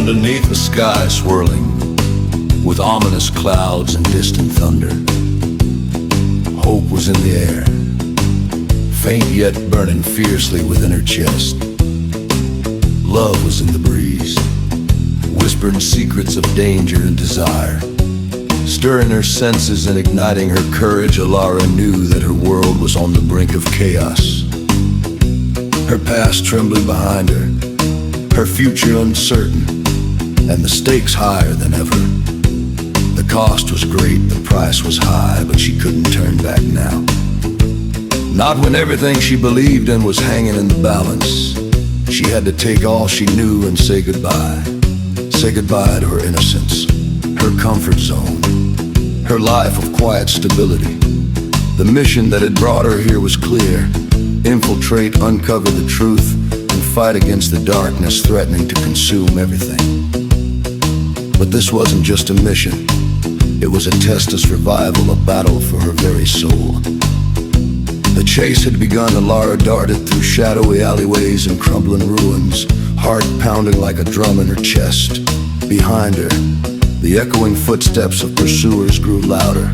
Underneath a sky swirling with ominous clouds and distant thunder, hope was in the air, faint yet burning fiercely within her chest. Love was in the breeze, whispering secrets of danger and desire. Stirring her senses and igniting her courage, Alara knew that her world was on the brink of chaos. Her past trembling behind her, her future uncertain, and the stakes higher than ever. The cost was great, the price was high, but she couldn't turn back now. Not when everything she believed in was hanging in the balance. She had to take all she knew and say goodbye. Say goodbye to her innocence, her comfort zone, her life of quiet stability. The mission that had brought her here was clear: infiltrate, uncover the truth, and fight against the darkness threatening to consume everything. But this wasn't just a mission. It was a test of survival, a battle for her very soul. The chase had begun. Alara darted through shadowy alleyways and crumbling ruins, heart pounding like a drum in her chest. Behind her, the echoing footsteps of pursuers grew louder,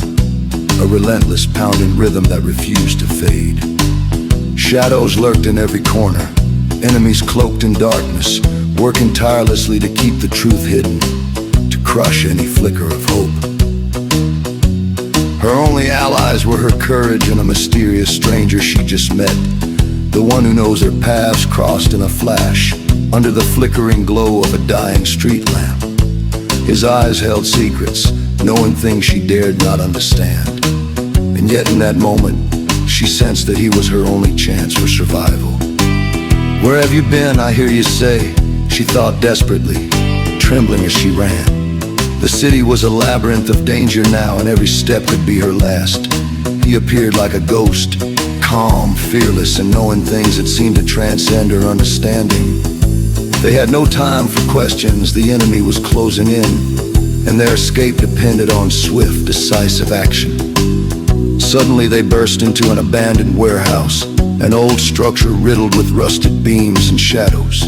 a relentless pounding rhythm that refused to fade. Shadows lurked in every corner, enemies cloaked in darkness, working tirelessly to keep the truth hidden, to crush any flicker of hope. Her only allies were her courage and a mysterious stranger she just met, the one who knows her paths crossed in a flash, under the flickering glow of a dying street lamp. His eyes held secrets, knowing things she dared not understand. And yet in that moment, she sensed that he was her only chance for survival. "Where have you been, I hear you say?" she thought desperately, trembling as she ran. The city was a labyrinth of danger now, and every step could be her last. He appeared like a ghost, calm, fearless, and knowing things that seemed to transcend her understanding. They had no time for questions. The enemy was closing in, and their escape depended on swift, decisive action. Suddenly they burst into an abandoned warehouse, an old structure riddled with rusted beams and shadows.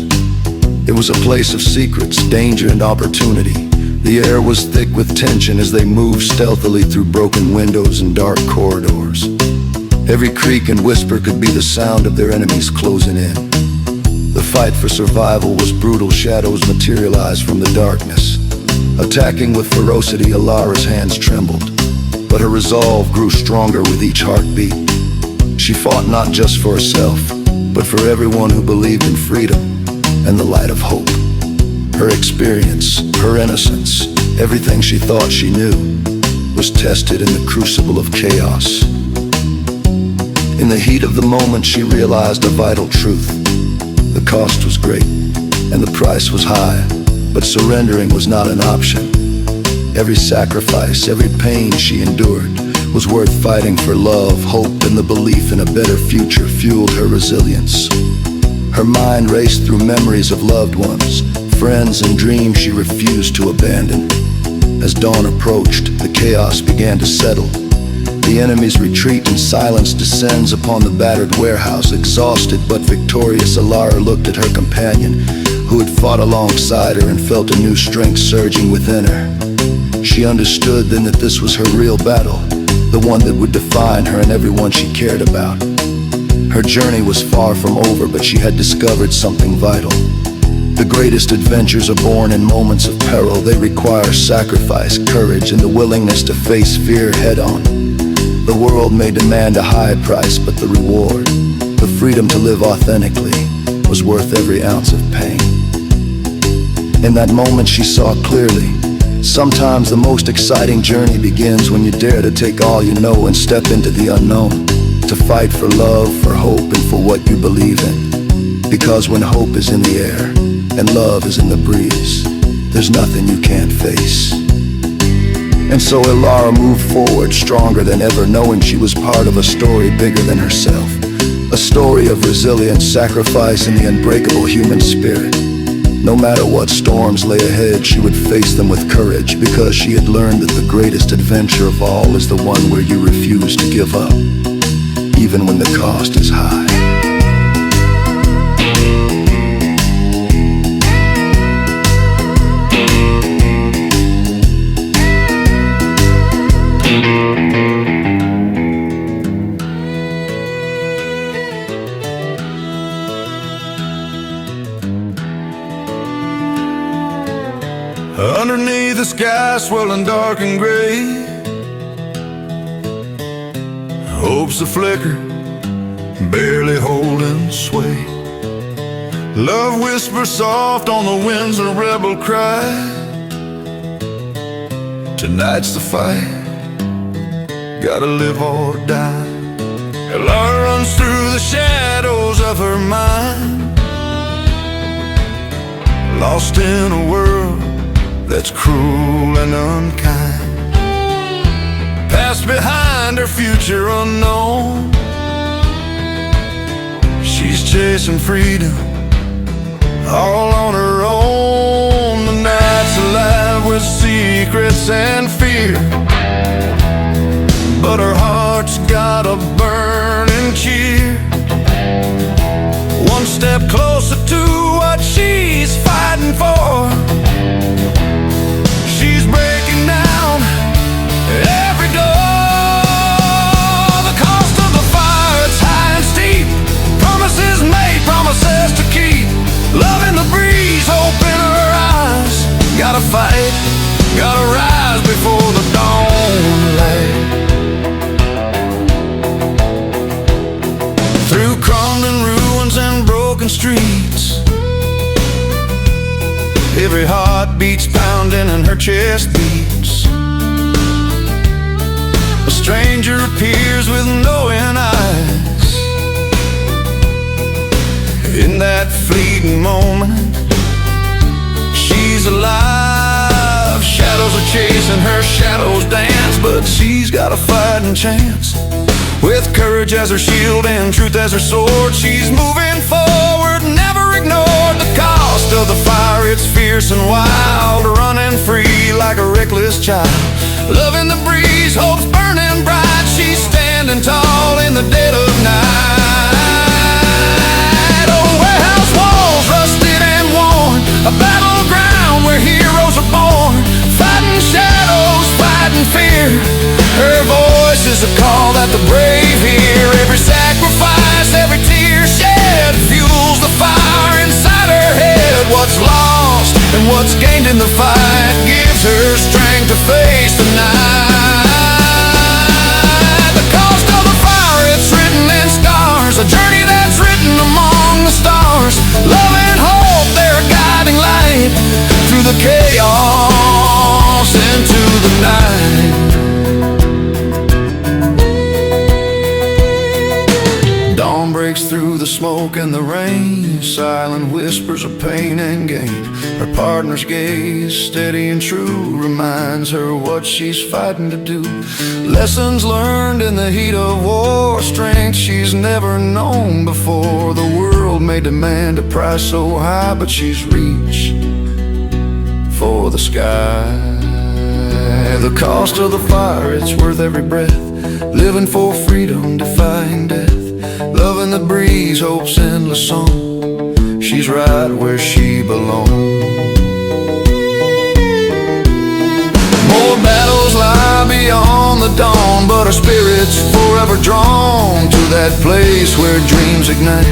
It was a place of secrets, danger, and opportunity. The air was thick with tension as they moved stealthily through broken windows and dark corridors. Every creak and whisper could be the sound of their enemies closing in. The fight for survival was brutal. Shadows materialized from the darkness, attacking with ferocity. Alara's hands trembled, but her resolve grew stronger with each heartbeat. She fought not just for herself, but for everyone who believed in freedom and the light of hope. Her experience, her innocence, everything she thought she knew, was tested in the crucible of chaos. In the heat of the moment, she realized a vital truth. The cost was great, and the price was high, but surrendering was not an option. Every sacrifice, every pain she endured was worth fighting for. Love, hope, and the belief in a better future fueled her resilience. Her mind raced through memories of loved ones, friends, and dreams she refused to abandon. As dawn approached, the chaos began to settle. The enemy's retreat in silence descends upon the battered warehouse. Exhausted but victorious, Alara looked at her companion, who had fought alongside her, and felt a new strength surging within her. She understood then that this was her real battle, the one that would define her and everyone she cared about. Her journey was far from over, but she had discovered something vital. The greatest adventures are born in moments of peril. They require sacrifice, courage, and the willingness to face fear head-on. The world may demand a high price, but the reward, the freedom to live authentically, was worth every ounce of pain. In that moment she saw clearly. Sometimes the most exciting journey begins when you dare to take all you know and step into the unknown, to fight for love, for hope, and for what you believe in. Because when hope is in the air and love is in the breeze, there's nothing you can't face. And so Alara moved forward, stronger than ever, knowing she was part of a story bigger than herself. A story of resilience, sacrifice, and the unbreakable human spirit. No matter what storms lay ahead, she would face them with courage, because she had learned that the greatest adventure of all is the one where you refuse to give up, even when the cost is high. Underneath the sky swirling dark and gray, hope's a flicker, barely holding sway. Love whispers soft on the winds, a rebel cry. Tonight's the fight, gotta live or die. Love runs through the shadows of her mind, lost in a world that's cruel and unkind. Past behind, her future unknown. She's chasing freedom all on her own. The night's alive with secrets and fear, but her heart's got a burning cheer. One step closer to what she's fighting for. She's breaking down every door. The cost of the fire, it's high and steep. Promises made, promises to keep. Love in the breeze, hope in her eyes. Gotta fight, gotta rise before the dawn light. Through crumbling ruins and broken streets, every heart beats pounding and her chest beats. A stranger appears with knowing eyes. In that fleeting moment, she's alive. Shadows are chasing her, shadows dance, but she's got a fighting chance. With courage as her shield and truth as her sword, she's moving forward, never ignored the cost of the fire. It's fierce and wild, running free like a reckless child. Love in the breeze, hope's burning bright. She's standing tall in the dead of night. Oh, warehouse walls rusted and worn, a battleground where heroes are born. Fighting shadows, fighting fear. Her voice is a call that the brave hear. Every sacrifice, every tear shed fuels the fire inside her head. What's lost and what's gained in the fight gives her strength to face the night. The cost of the fire, it's written in scars, a journey that's written among the stars. Love and hope, they're a guiding light through the chaos into the night. Dawn breaks through the smoke and the rain, silent whispers of pain and gain. Her partner's gaze, steady and true, reminds her what she's fighting to do. Lessons learned in the heat of war, strength she's never known before. The world may demand a price so high, but she's reached for the sky. The cost of the fire, it's worth every breath. Living for freedom, defying death. Love in the breeze, hope's endless song. She's right where she belongs. More battles lie beyond the dawn, but her spirit's forever drawn to that place where dreams ignite,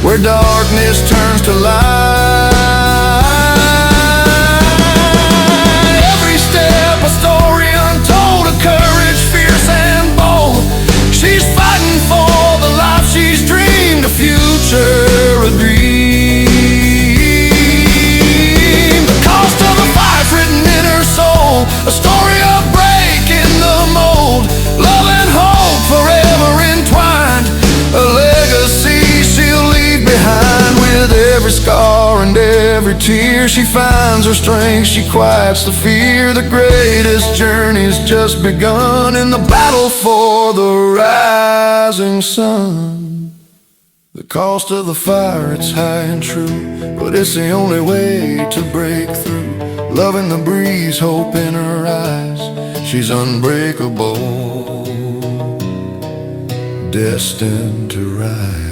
where darkness turns to light. Every step a story untold, a courage fierce and bold. She's fighting for the life she's dreamed, a future, a dream. The cost of the fire's written in her soul, a story of breaking the mold. Love and hope forever entwined, a legacy she'll leave behind. With every scar and every tear, she finds her strength, she quiets the fear. The greatest journey's just begun in the battle for the rising sun. The cost of the fire, it's high and true, but it's the only way to break through. Love in the breeze, hope in her eyes. She's unbreakable, destined to rise.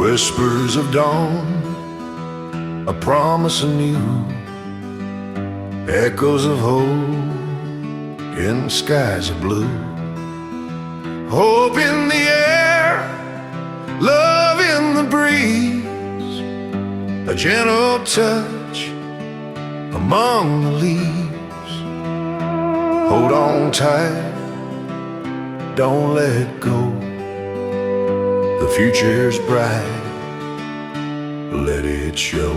Whispers of dawn, a promise anew, echoes of hope in skies of blue. Hope in the air, love in the breeze, a gentle touch among the leaves. Hold on tight, don't let go. The future's bright, let it show.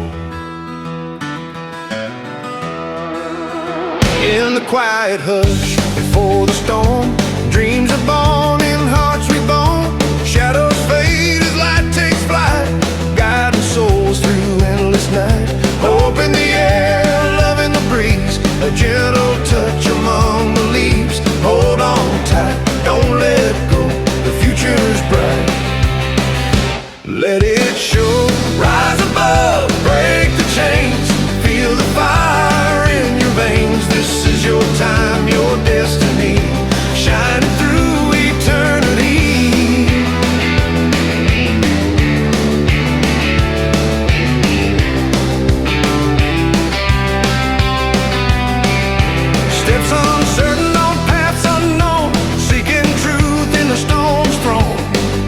In the quiet hush before the storm, dreams are born in hearts reborn. Shadows fade as light takes flight, guiding souls through endless night. Hope in the air, love in the breeze, a gentle touch among the leaves. Hold on tight, don't let go, the future's bright, let it show. Rise above, break the chains, feel the fire in your veins. This is your time, your destiny, shining through eternity. Steps uncertain on paths unknown, seeking truth in the storm's throne.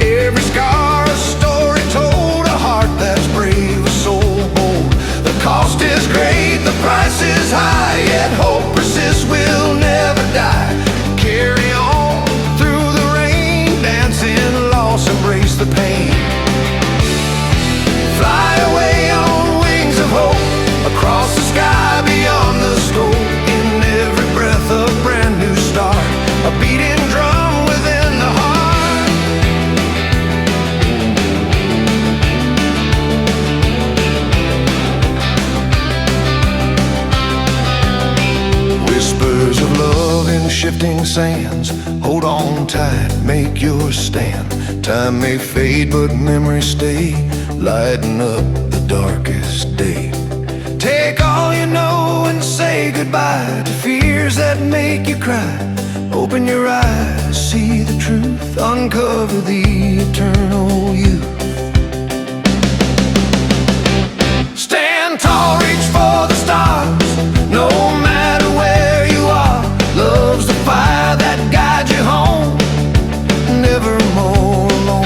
Every scar a story told, a heart that's brave, a soul bold. The cost is great, the price is high, yet hope persists, will never die. Carry on through the rain, dance in loss, embrace the pain. Fly away on wings of hope, across the sky beyond the scope. In every breath a brand new start, a beating drum within the heart. Whispers of love in shifting sands, hold on tight, make your stand. Time may fade but memories stay, lighten up the darkest day. Take all you know and say goodbye to fears that make you cry. Open your eyes, see the truth, uncover the eternal youth. Stand tall, reach for the stars, no matter where you are. Love's the fire that guides you home, never more alone.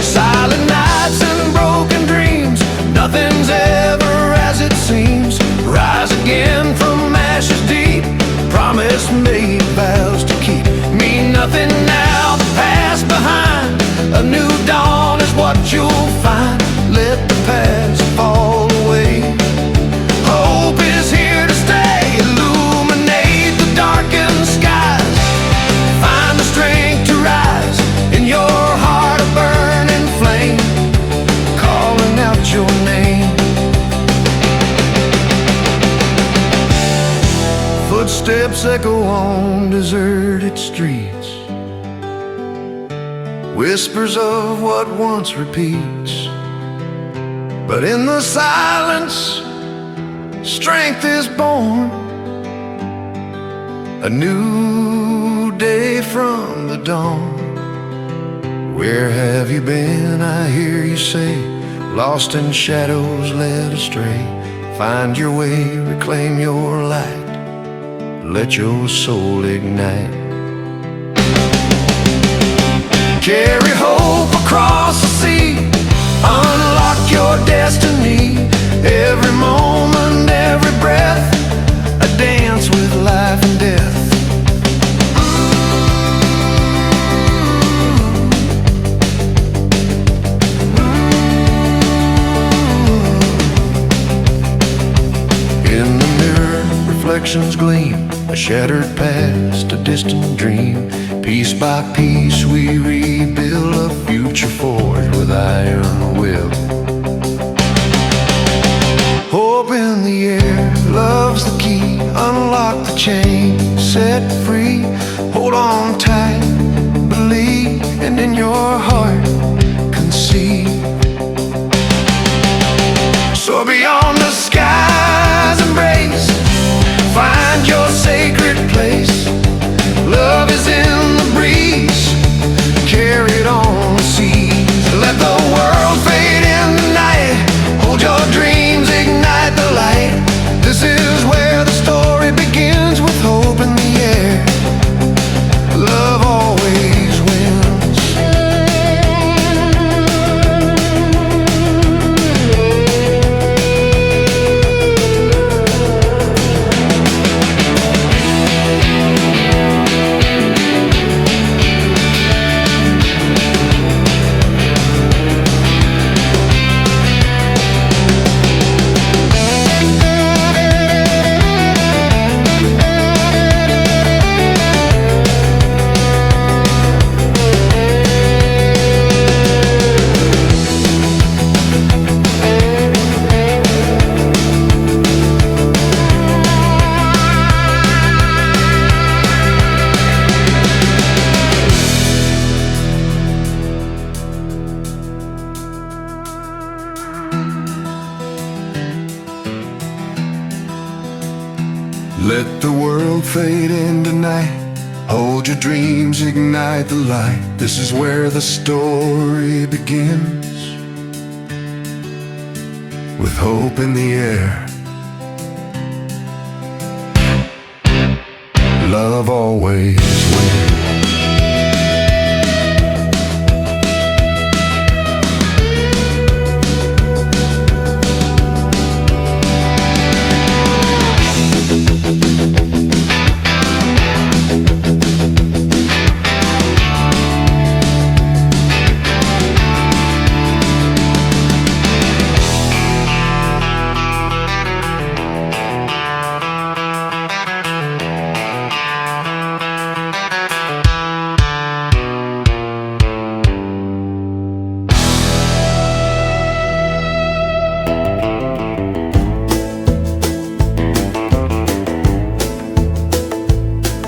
Silent nights and broken dreams, nothing's ever as it seems. Rise again from ashes deep, promise made, vows to keep. Mean nothing now, the past behind, a new dawn is what you'll find. Let the past fall away, hope is here to stay. Illuminate the darkened skies, find the strength to rise. In your heart a burning flame, calling out your name. Footsteps echo on deserted streets, whispers of what once repeats. But in the silence, strength is born, a new day from the dawn. Where have you been, I hear you say, lost in shadows, led astray. Find your way, reclaim your light, let your soul ignite. Carry hope across the sea, unlock your destiny. Every moment, every breath, a dance with life and death. In the mirror, reflections gleam, a shattered past, a distant dream. Piece by piece we rebuild a future forged with iron will. Hope in the air, love's the key, unlock the chain, set free. Hold on tight, believe, and in your heart conceive. So beyond the sky's embrace, find your sacred place. Love is in the breeze, carry it on. Let the world fade into night. Hold your dreams, ignite the light. This is where the story begins, with hope in the air. Love always wins.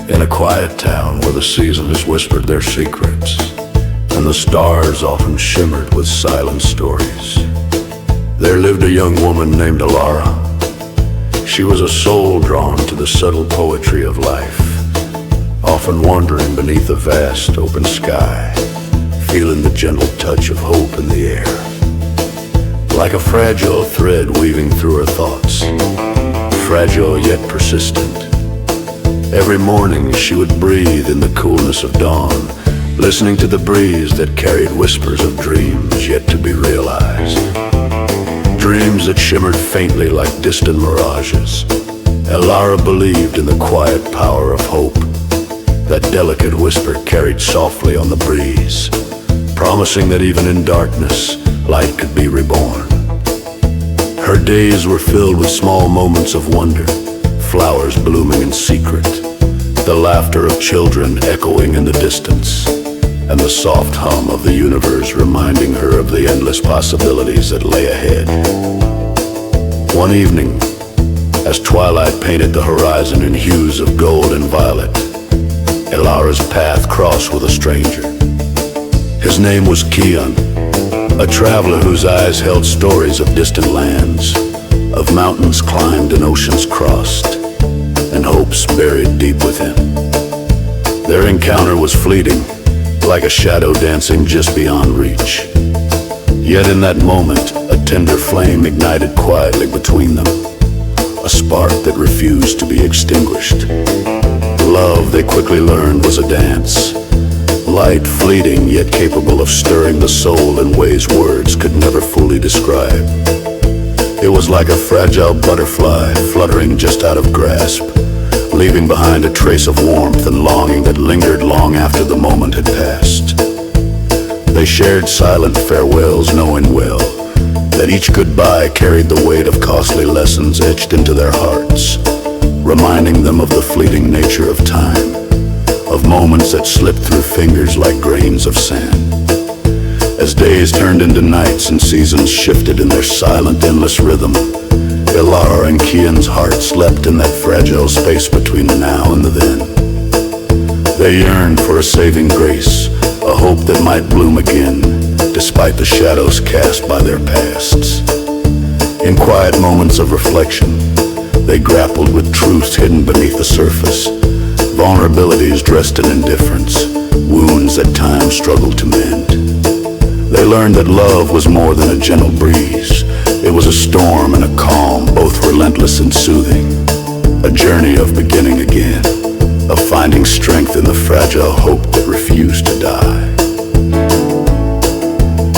In a quiet town where the seasons whispered their secrets, and the stars often shimmered with silent stories, there lived a young woman named Alara. She was a soul drawn to the subtle poetry of life, often wandering beneath a vast open sky, feeling the gentle touch of hope in the air. Like a fragile thread weaving through her thoughts, fragile yet persistent. Every morning she would breathe in the coolness of dawn, listening to the breeze that carried whispers of dreams yet to be realized. Dreams that shimmered faintly like distant mirages. Alara believed in the quiet power of hope. That delicate whisper carried softly on the breeze, promising that even in darkness, light could be reborn. Her days were filled with small moments of wonder, flowers blooming in secret, the laughter of children echoing in the distance, and the soft hum of the universe reminding her of the endless possibilities that lay ahead. One evening, as twilight painted the horizon in hues of gold and violet, Alara's path crossed with a stranger. His name was Kian, a traveler whose eyes held stories of distant lands, of mountains climbed and oceans crossed, and hopes buried deep within. Their encounter was fleeting, like a shadow dancing just beyond reach. Yet in that moment, a tender flame ignited quietly between them, a spark that refused to be extinguished. Love, they quickly learned, was a dance, light, fleeting, yet capable of stirring the soul in ways words could never fully describe. It was like a fragile butterfly fluttering just out of grasp, leaving behind a trace of warmth and longing that lingered long after the moment had passed. They shared silent farewells, knowing well that each goodbye carried the weight of costly lessons etched into their hearts, reminding them of the fleeting nature of time, of moments that slipped through fingers like grains of sand. As days turned into nights and seasons shifted in their silent, endless rhythm, Alara and Kian's hearts slept in that fragile space between the now and the then. They yearned for a saving grace, a hope that might bloom again, despite the shadows cast by their pasts. In quiet moments of reflection, they grappled with truths hidden beneath the surface, vulnerabilities dressed in indifference, wounds that time struggled to mend. They learned that love was more than a gentle breeze. It was a storm and a calm, both relentless and soothing. A journey of beginning again, of finding strength in the fragile hope that refused to die.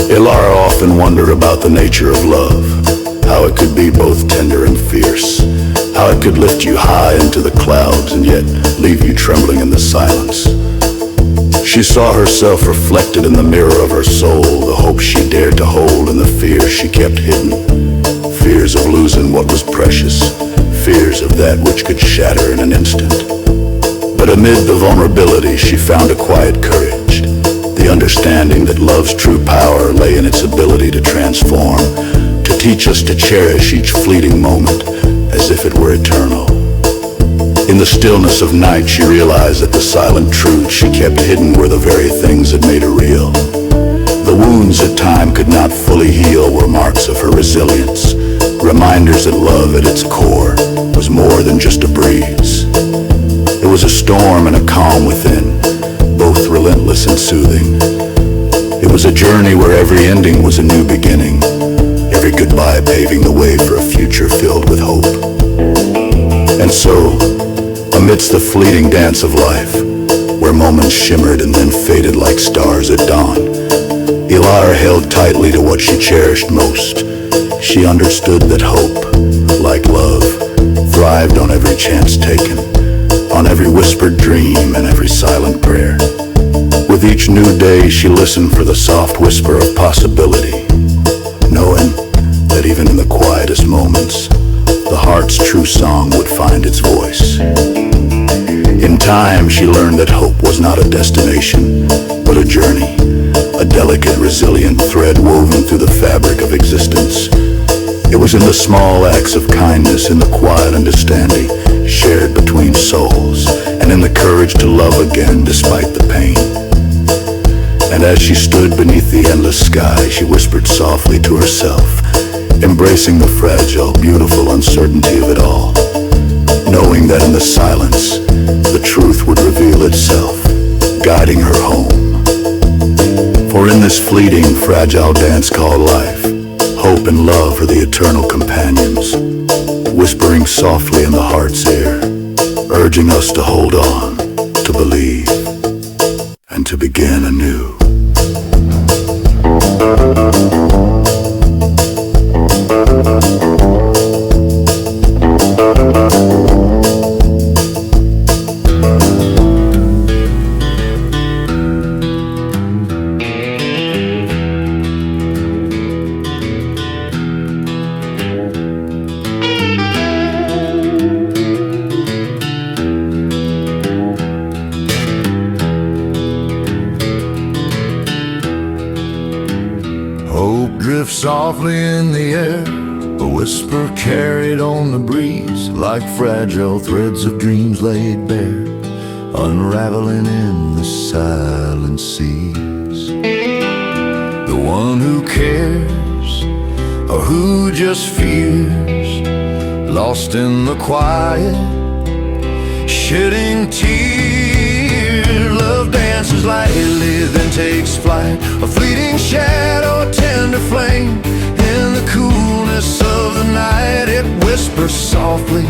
Alara often wondered about the nature of love, how it could be both tender and fierce, how it could lift you high into the clouds and yet leave you trembling in the silence. She saw herself reflected in the mirror of her soul, the hope she dared to hold and the fears she kept hidden. Fears of losing what was precious, fears of that which could shatter in an instant. But amid the vulnerability, she found a quiet courage, the understanding that love's true power lay in its ability to transform, to teach us to cherish each fleeting moment as if it were eternal. In the stillness of night, she realized that the silent truths she kept hidden were the very things that made her real. The wounds that time could not fully heal were marks of her resilience, reminders that love at its core was more than just a breeze. It was a storm and a calm within, both relentless and soothing. It was a journey where every ending was a new beginning, every goodbye paving the way for a future filled with hope. And so, amidst the fleeting dance of life, where moments shimmered and then faded like stars at dawn, Ilar held tightly to what she cherished most. She understood that hope, like love, thrived on every chance taken, on every whispered dream and every silent prayer. With each new day, she listened for the soft whisper of possibility, knowing that even in the quietest moments, the heart's true song would find its voice. In time, she learned that hope was not a destination, but a journey, a delicate, resilient thread woven through the fabric of existence. It was in the small acts of kindness, in the quiet understanding shared between souls, and in the courage to love again despite the pain. And as she stood beneath the endless sky, she whispered softly to herself, embracing the fragile, beautiful uncertainty of it all, knowing that in the silence, the truth would reveal itself, guiding her home. For in this fleeting, fragile dance called life, hope and love are the eternal companions, whispering softly in the heart's ear, urging us to hold on, to believe, and to begin anew. Hope drifts softly in the air, a whisper carried on the breeze, like fragile threads of dreams laid bare, unraveling in the silent seas. The one who cares, or who just fears, lost in the quiet, shedding tears. Love dances lightly, then takes flight, a fleeting shadow, a tender flame. In the coolness of the night, it whispers softly,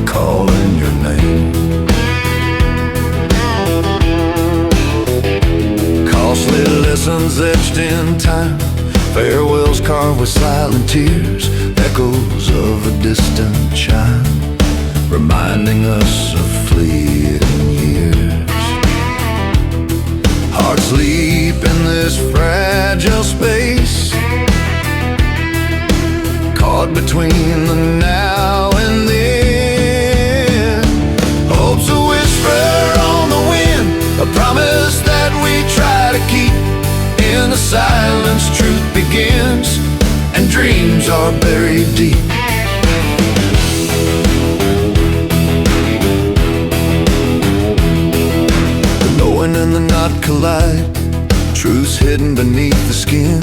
calling your name. Costly lessons etched in time, farewells carved with silent tears, echoes of a distant chime, reminding us of fleeting years. Hearts sleep in this fragile space, caught between the now and then. Hope's a whisper on the wind, a promise that we try to keep. In the silence, truth begins, and dreams are buried deep. The knowing and the not collide, truths hidden beneath the skin,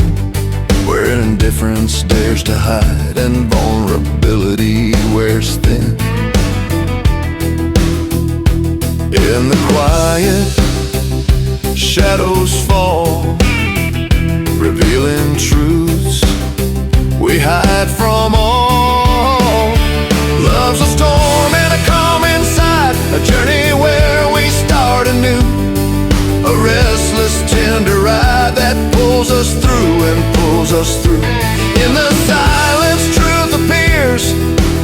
where indifference dares to hide and vulnerability wears thin. In the quiet, shadows fall, revealing truths we hide from all. Love's a storm and a calm inside, a journey where we start anew, a restless, tender ride that pulls us through and pulls us through. In the silence, truth appears,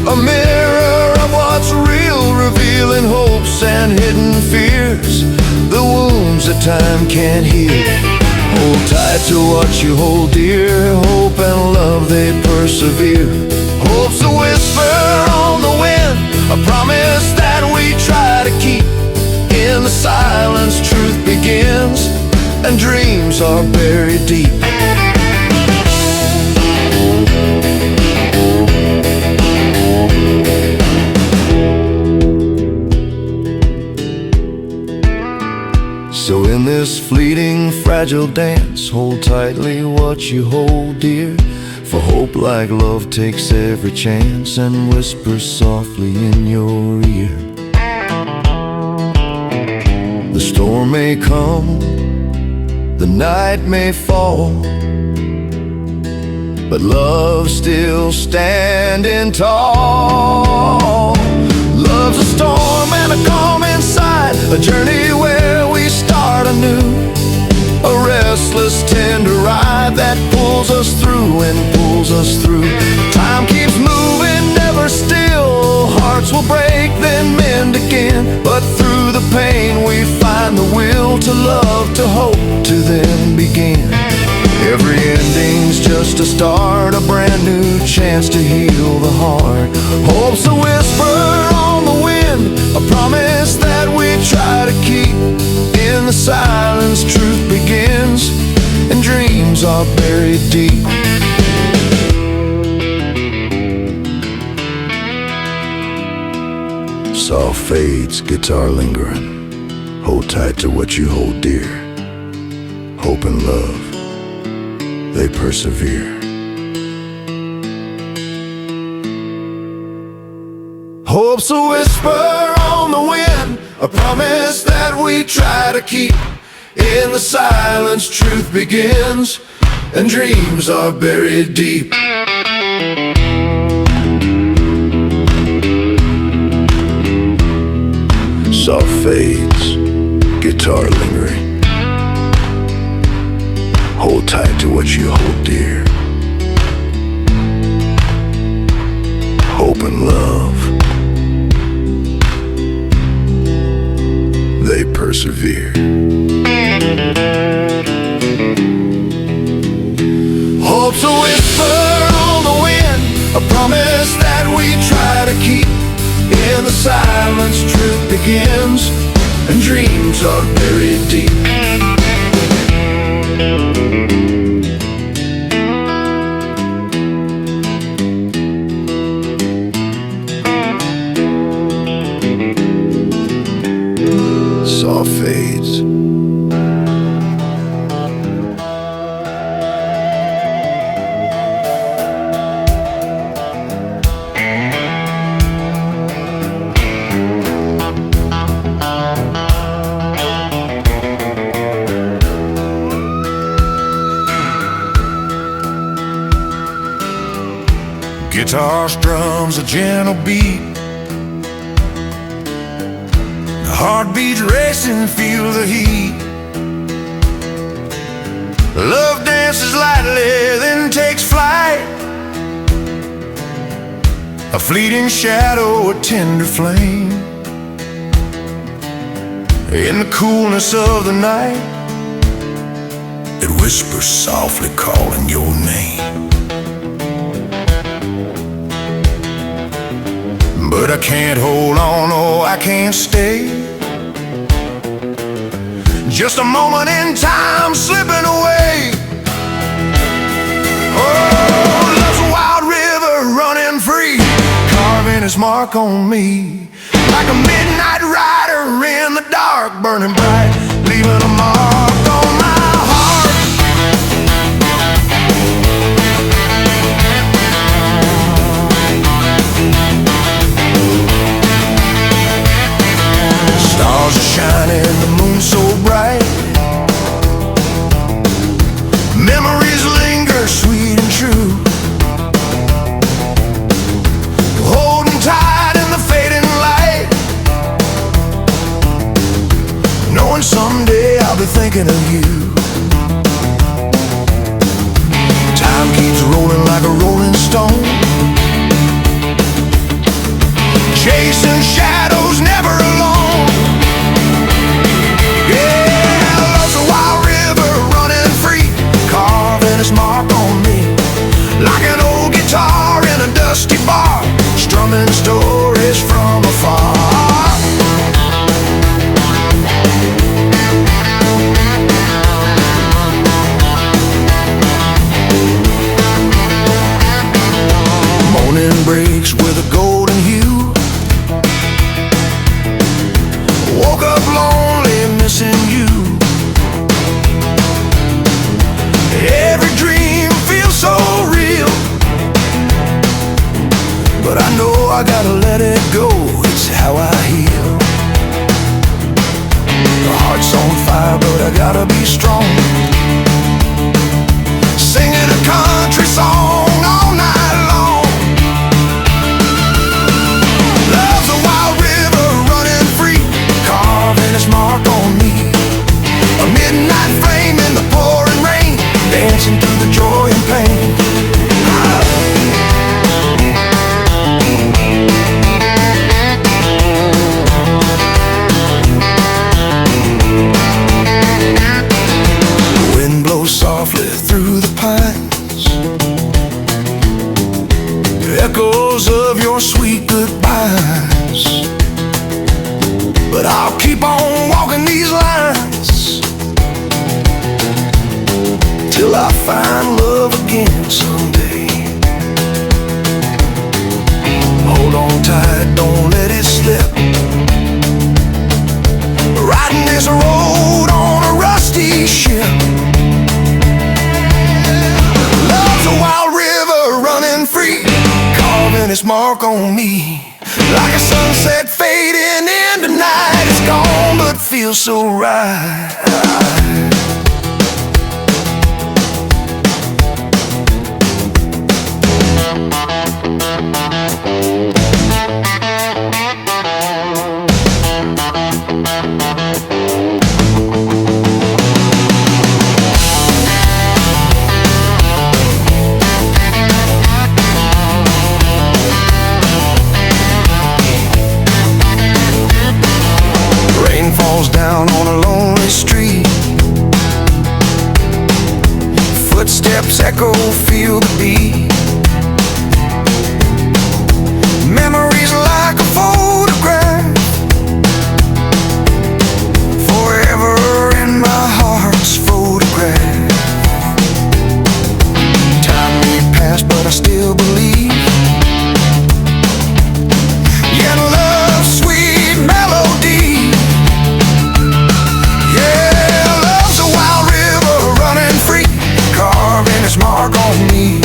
a mirror of what's real, revealing hopes and hidden fears, the wounds that time can't heal. Hold tight to what you hold dear, hope and love, they persevere. Hope's a whisper on the wind, a promise that we try to keep. In the silence, truth begins, and dreams are buried deep. So in this fleeting, fragile dance, hold tightly what you hold dear, For hope like love takes every chance and whispers softly in your ear. The storm may come, the night may fall, but love's still standing tall. Love's a storm and a calm inside, a journey where we start anew. A restless, tender ride that pulls us through and pulls us through. Time keeps moving, never still. Hearts will break, then mend again. But through the pain we find the will to love, to hope, to then begin. Every ending's just a start, a brand new chance to heal the heart. Hope's a whisper on the wind, a promise that we try to keep. In the silence, truth begins, and dreams are buried deep. Soft fades, guitar lingering. Hold tight to what you hold dear. Hope and love, they persevere. Hope's a whisper on the wind, a promise that we try to keep. In the silence, truth begins, and dreams are buried deep. Soft fades, guitar lingering. Hold tight to what you hold dear. Hope and love, they persevere. Hope's a whisper on the wind, a promise that we try to keep. In the silence, truth begins, and dreams are buried deep. Soft fades. Guitar strums a gentle beat, the heartbeat racing, feel the heat. Love dances lightly, then takes flight, a fleeting shadow, a tender flame. In the coolness of the night, it whispers softly, calling your name. But I can't hold on, oh, I can't stay. Just a moment in time slipping away. Oh, love's a wild river running free, carving its mark on me. Like a midnight rider in the dark, burning bright, leaving a mark on my heart. Stars are shining, the moon so bright. Memories linger, sweet and true. Holding tight in the fading light, knowing someday I'll be thinking of you. Time keeps rolling like a rolling stone, chasing shadows, never alone. Mark on me, like an old guitar in a dusty bar, strumming stories from afar. Morning breaks with a golden hue, but I'll keep on walking these lines till I find love again someday. Hold on tight, don't let it slip. Riding this road on a rusty ship. Love's a wild river running free, carving its mark on me. Like a sunset fading into night, it's gone but feels so right. Down on a lonely street, footsteps echo, feel the beat. Memories like a photograph, forever in my heart's photograph. Time may pass, but I still believe in love's sweet melody. Mark on me,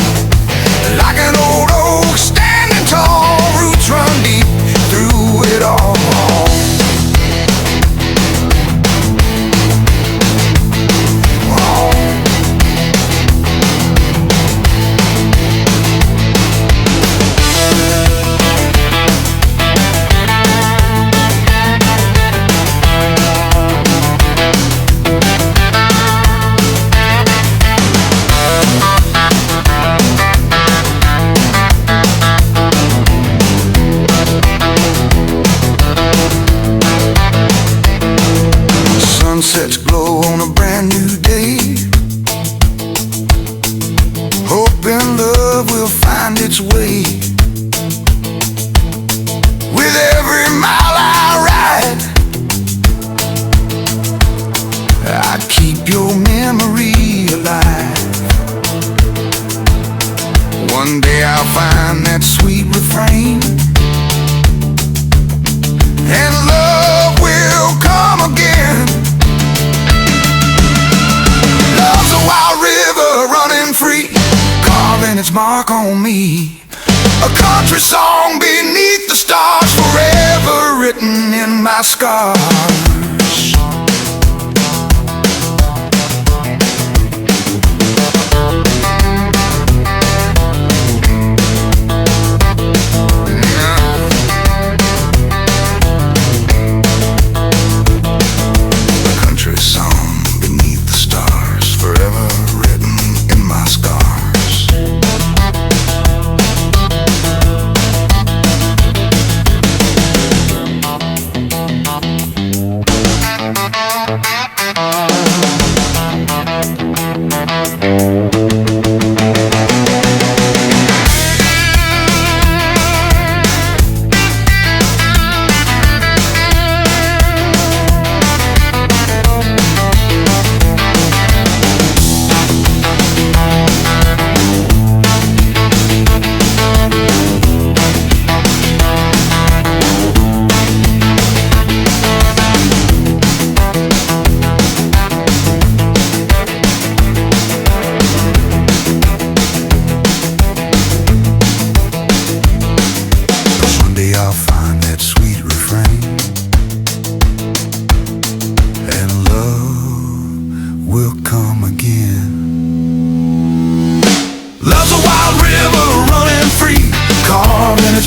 like an old oak standing tall, roots run deep through it all. Sunsets glow on a brand new day, hoping love will find its way. With every mile I ride, I keep your memory alive. One day I'll find that sweet refrain, and love will come again. Love's a wild river running free, carving its mark on me. A country song beneath the stars, forever written in my scars.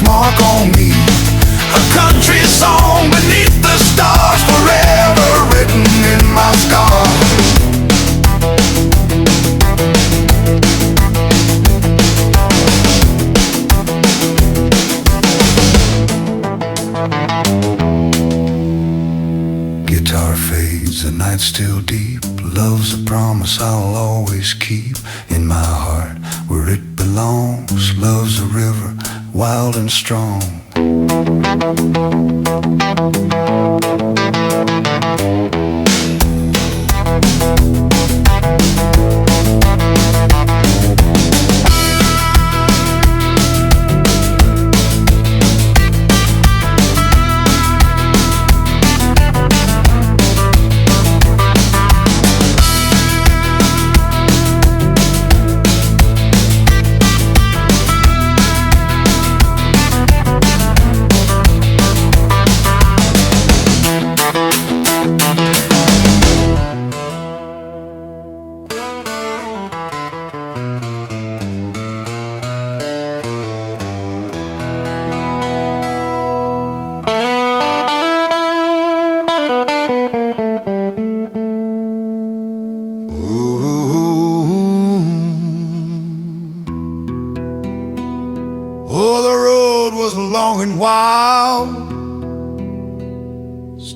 Mark on me, a country song beneath the stars, forever written in my scars. Guitar fades, the night's still deep. Love's a promise I'll always keep in my heart where it belongs. Love's a river, wild and strong.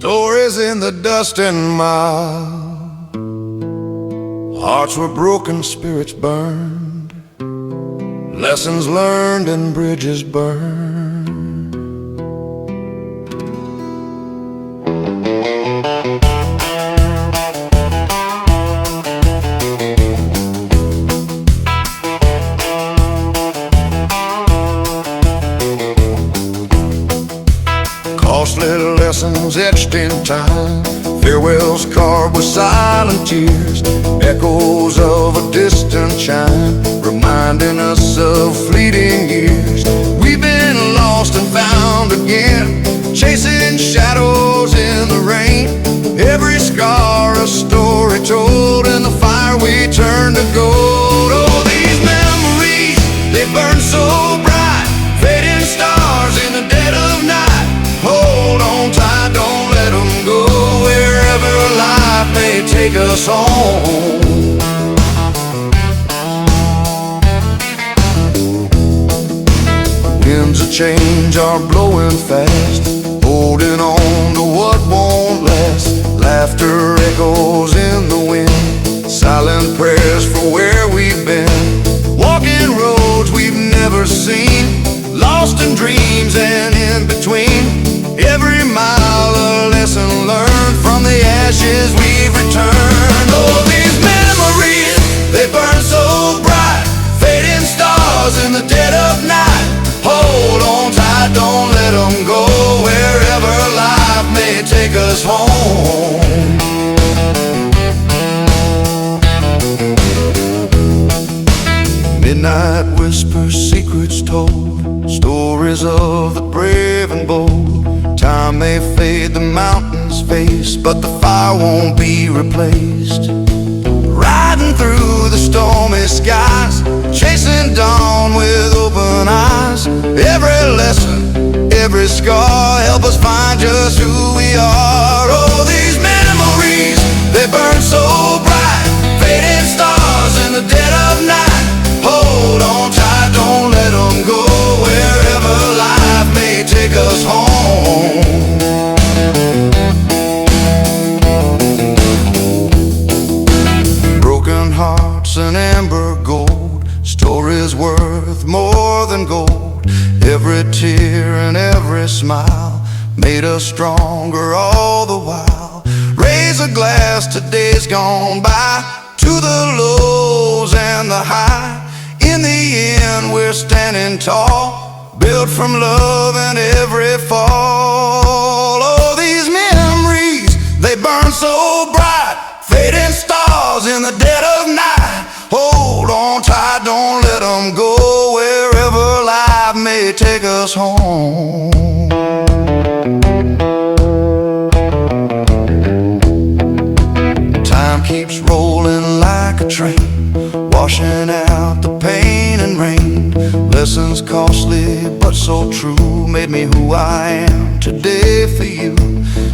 Stories in the dust and mire. Hearts were broken, spirits burned, lessons learned and bridges burned. Costly lessons etched in time, farewells carved with silent tears, echoes of a distant chime, reminding us of fleeting years. We've been lost and found again, chasing shadows in the rain. Every scar a story told, in the fire we turn to gold. Oh, these memories, they burn so bright, fading stars in the dead of night. Hold on tight, don't let them go, wherever life may take us home. Winds of change are blowing fast, holding on to what won't last. Laughter echoes in the wind, silent prayers for where we've been. Walking roads we've never seen, lost in dreams and in between. Every mile a lesson learned, from the ashes we've returned. Oh, these memories, they burn so bright, fading stars in the dead of night. Hold on tight, don't let them go, wherever life may take us home. Midnight whispers, secrets told, stories of the brave and bold. Time may fade the mountain's face, but the fire won't be replaced. Riding through the stormy skies, chasing dawn with open eyes. Every lesson, every scar, help us find just who we are. Oh, these memories, they burn so bright, fading stars in the dead of night. Hold on tight, don't let them go, wherever life may take us home. Broken hearts and amber gold, stories worth more than gold. Every tear and every smile made us stronger all the while. Raise a glass to days gone by, to the lows and the high. In the end we're standing tall, built from love and every fall. Oh, these memories, they burn so bright, fading stars in the dead of night. Hold on tight, don't let them go, wherever life may take us home. Time keeps rolling like a train, washing out the pain and rain. Lessons costly but so true, made me who I am today for you.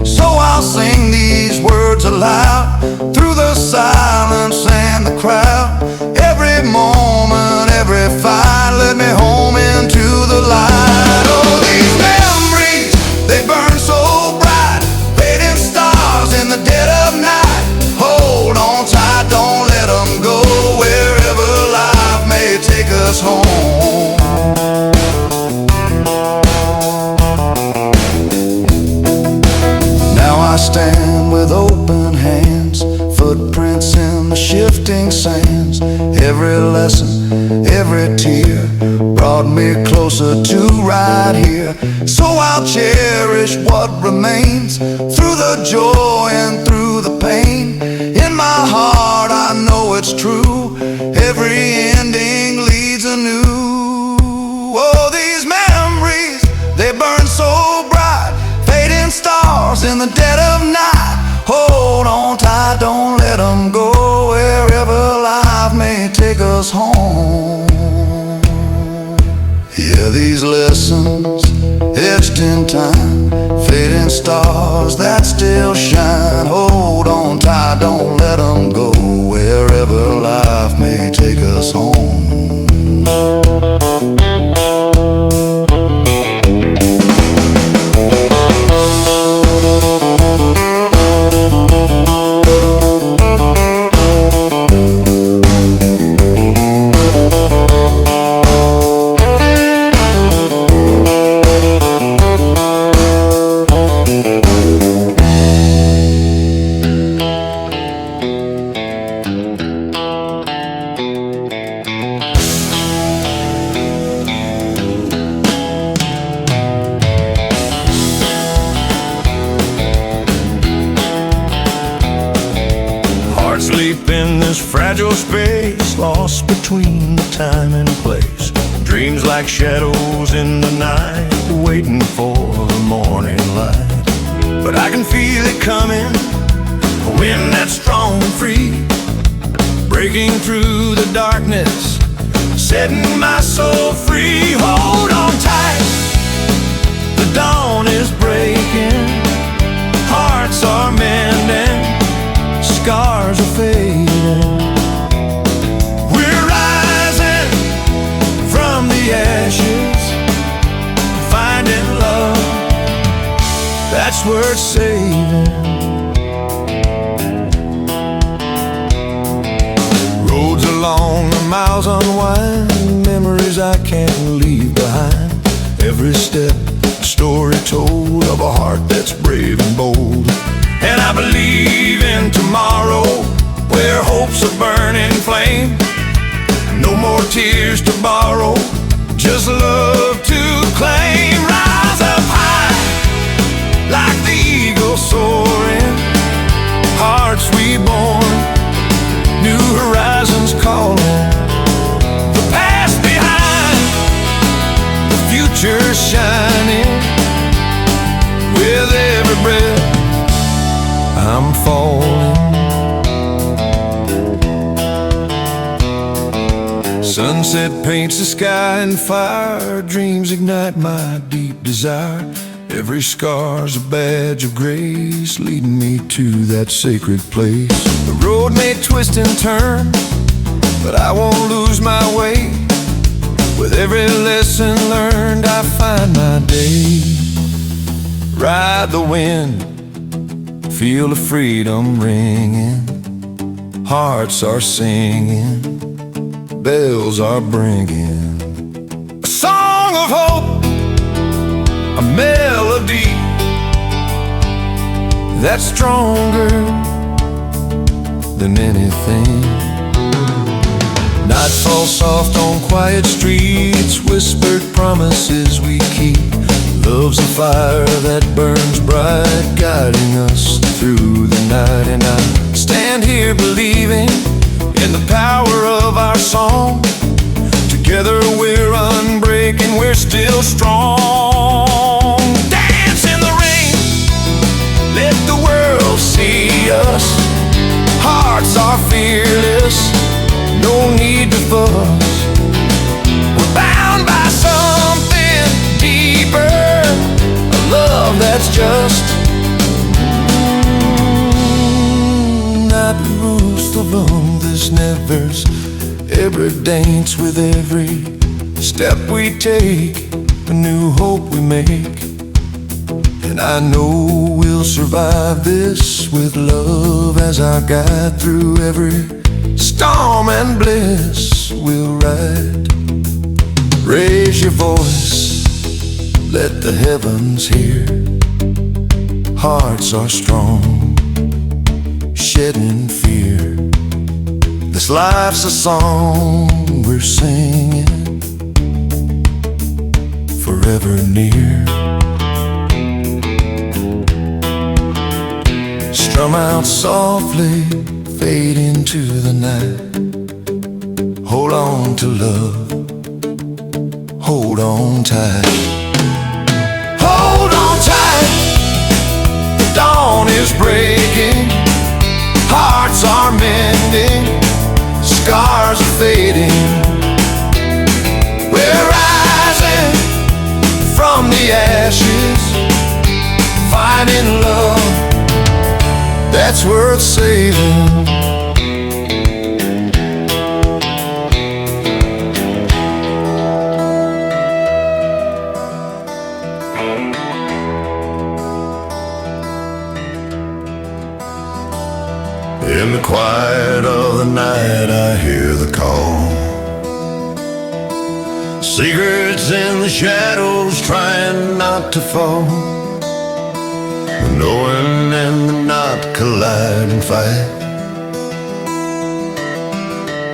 So I'll sing these words aloud, through the silence and the crowd. Every moment, every fight led me home into the light. Oh, these memories, they burn so bright, fading stars in the dead of night. Hold on tight, don't let them go, wherever life may take us home. Now I stand with open hands, footprints in the shifting sands. Every lesson, every tear brought me closer to right here. So I'll cherish what remains, through the joy and through the pain. In my heart I know it's true, every ending leads anew. Oh, these memories, they burn so bright, fading stars in the dead of night. Hold on tight, don't let them go, wherever life may take us home. Yeah, these lessons etched in time, fading stars that still shine. Hold on tight, don't let them go, wherever life may take us home. Just fragile space lost between the time and place. Dreams like shadows in the night, waiting for the morning light. But I can feel it coming, a wind that's strong and free, breaking through the darkness, setting my soul free. Hold on tight, the dawn is breaking, hearts are mending, scars are fading. We're rising from the ashes, finding love that's worth saving. Roads along the miles unwind, memories I can't leave behind. Every step a story told of a heart that's brave and bold. And I believe in tomorrow, where hope's a burning flame. No more tears to borrow, just love to claim. Rise up high, like the eagle soaring, hearts reborn, new horizons calling. The past behind, the future shining. With every breath I'm falling. Sunset paints the sky in fire, dreams ignite my deep desire. Every scar's a badge of grace, leading me to that sacred place. The road may twist and turn, but I won't lose my way. With every lesson learned, I find my day. Ride the wind, feel the freedom ringing, hearts are singing, bells are bringing. A song of hope, a melody that's stronger than anything. Night falls soft on quiet streets, whispered promises we keep. Love's a fire that burns bright, guiding us through the night. And I stand here believing in the power of our song. Together we're unbreaking, we're still strong. Dance in the rain, let the world see us. Hearts are fearless, no need to fuss. We're bound by something deeper, a love that's just. Not rules the long, this never's. Every dance with every step we take, a new hope we make. And I know we'll survive this with love as our guide through every storm and bliss we'll ride. Raise your voice, let the heavens hear. Hearts are strong, shedding fear. This life's a song we're singing, forever near. Strum out softly, fade into the night. Hold on to love, hold on tight. Hold on tight, the dawn is breaking, hearts are mending, scars are fading. We're rising from the ashes, finding love that's worth saving. In the quiet of the night I hear the call. Secrets in the shadows trying not to fall. The knowing and the not collide and fight,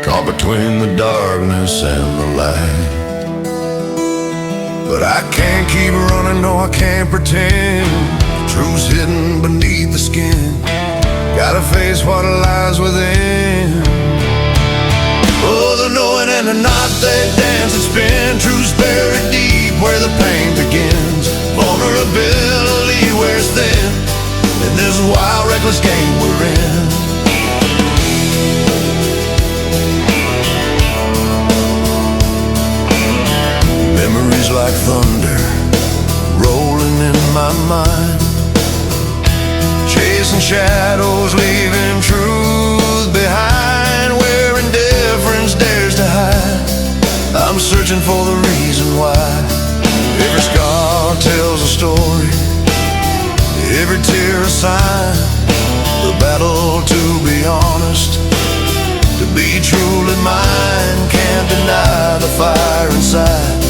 caught between the darkness and the light. But I can't keep running, no I can't pretend. Truth's hidden beneath the skin, gotta face what lies within. pain begins. Vulnerability wears thin in this wild, reckless game we're in. Memories like thunder rolling in my mind, chasing shadows, leaving truth behind, where indifference dares to hide. I'm searching for the reason why. Every scar tells a story, every tear a sign. The battle to be honest, to be truly mine. Can't deny the fire inside.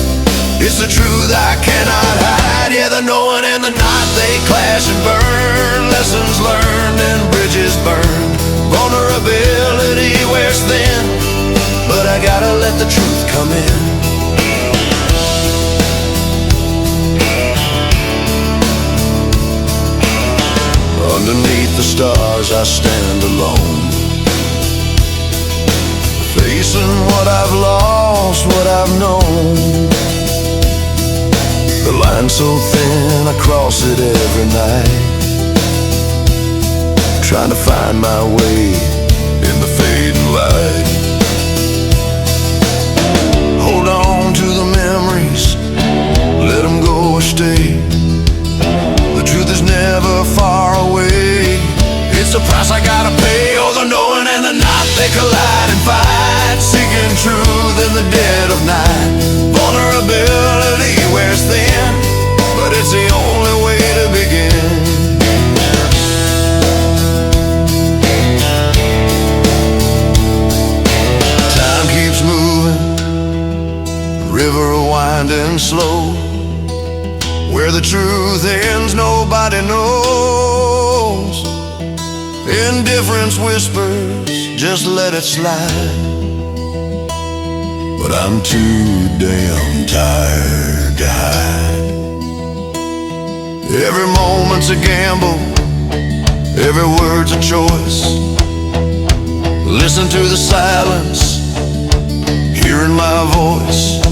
It's the truth I cannot hide. Yeah, the knowing and the not, they clash and burn. Lessons learned and bridges burned. Vulnerability wears thin, but I gotta let the truth come in. Underneath the stars I stand alone, facing what I've lost, what I've known. The line so thin, I cross it every night, trying to find my way in the fading light. Hold on to the memories, let them go or stay. The truth is never far away. It's the price I gotta pay. Oh, the knowing and the not, they collide and fight, seeking truth in the dead of night. Vulnerability wears thin, but it's the only way to begin. Time keeps moving, river winding slow. Where the truth ends, nobody knows. Indifference whispers, just let it slide. But I'm too damn tired to hide. Every moment's a gamble, every word's a choice. Listen to the silence, hearing my voice.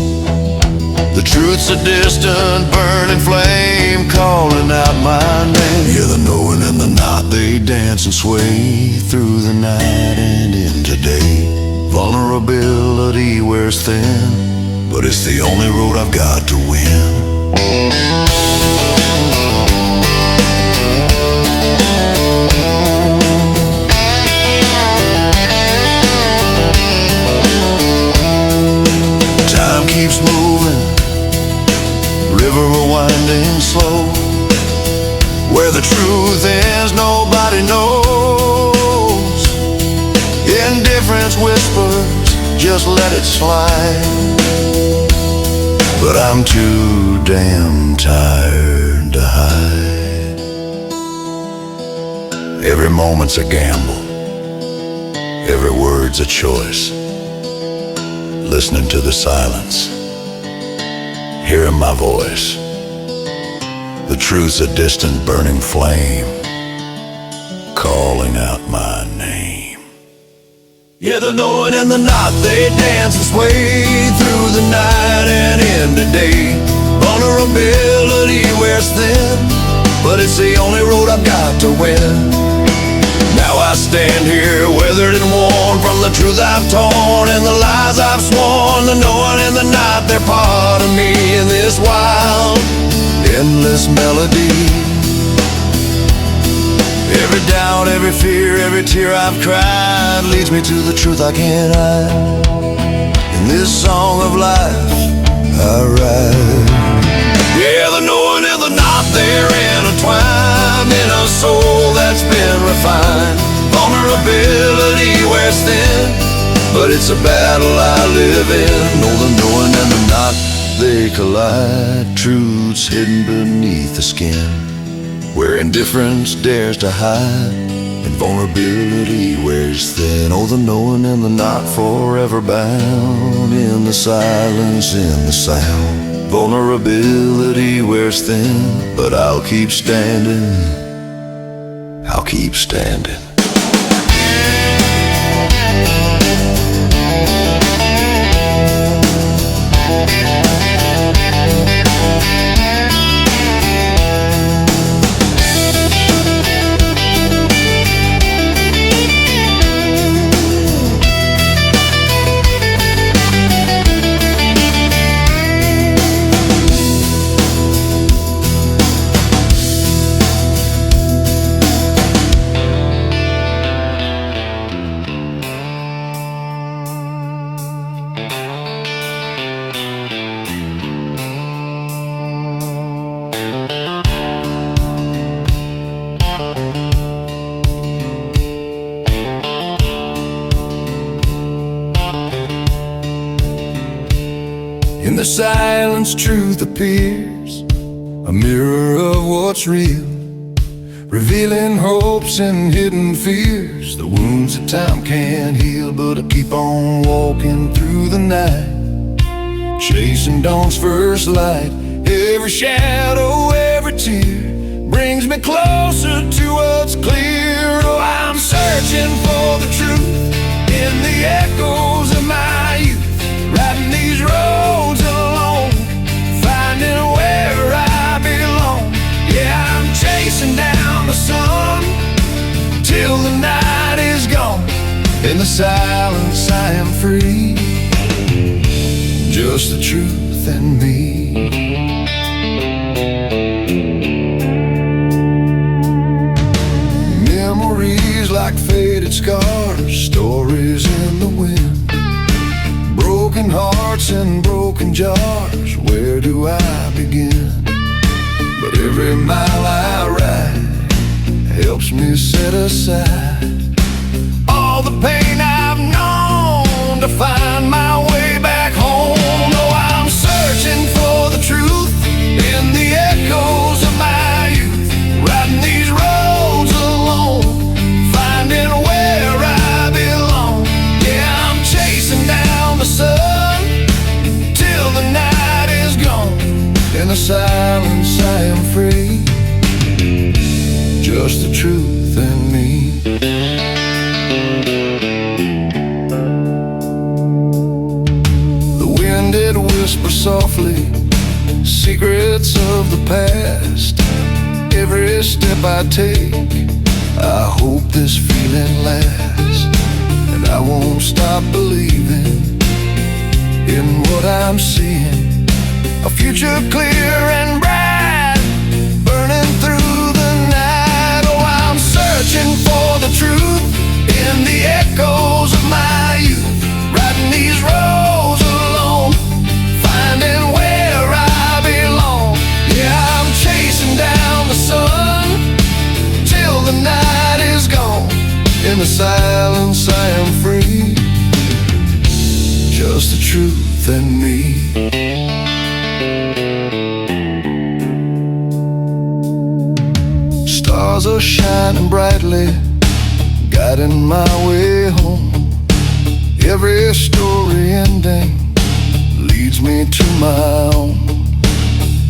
The truth's a distant burning flame, calling out my name. Yeah, the knowing and the not, they dance and sway through the night and into day. Vulnerability wears thin, but it's the only road I've got to win. Time keeps moving, river winding slow. Where the truth is, nobody knows. Indifference whispers, just let it slide. But I'm too damn tired to hide. Every moment's a gamble, every word's a choice. Listening to the silence, hearing my voice. The truth's a distant burning flame, calling out my name. Yeah, the knowing and the not, they dance and sway through the night and into day. Vulnerability wears thin, but it's the only road I've got to win. Now I stand here, weathered and worn from the truth I've torn and the lies I've sworn. The knowing and the not, they're part of me in this wild, endless melody. Every doubt, every fear, every tear I've cried leads me to the truth I can't hide. In this song of life I ride. Yeah, the knowing and the not, they're intertwined in a soul that's been refined. Vulnerability wears thin, but it's a battle I live in. Oh, the knowing and the not, they collide. Truths hidden beneath the skin, where indifference dares to hide and vulnerability wears thin. Oh, the knowing and the not, forever bound in the silence, in the sound. Vulnerability wears thin, but I'll keep standing, I'll keep standing. the silence, truth appears, a mirror of what's real, revealing hopes and hidden fears, the wounds that time can't heal. But I keep on walking through the night, chasing dawn's first light. Every shadow, every tear brings me closer to what's clear. Oh, I'm searching for the truth in the echoes of my youth, riding these roads alone, finding where I belong. Yeah, I'm chasing down the sun till the night is gone. In the silence I am free, just the truth in me. Memories like faded scars, stories in the wind, broken hearts and broken jars. Where do I begin? But every mile I ride helps me set aside all the pain I've known to find my way back home. Oh, I'm searching for the truth in the echoes of my youth, riding these roads alone, finding where I belong. Yeah, I'm chasing down the sun till the night is gone. In the silence I am free, just the truth in me. The wind, it whispers softly secrets of the past. Every step I take, I hope this feeling lasts, and I won't stop believing in what I'm seeing. A future clear and bright, burning through the night. Oh, I'm searching for the truth in the echoes of my youth, riding these roads alone, finding where I belong. Yeah, I'm chasing down the sun till the night is gone. In the silence I am free, just the truth in me. Stars are shining brightly, guiding my way home. Every story ending leads me to my own.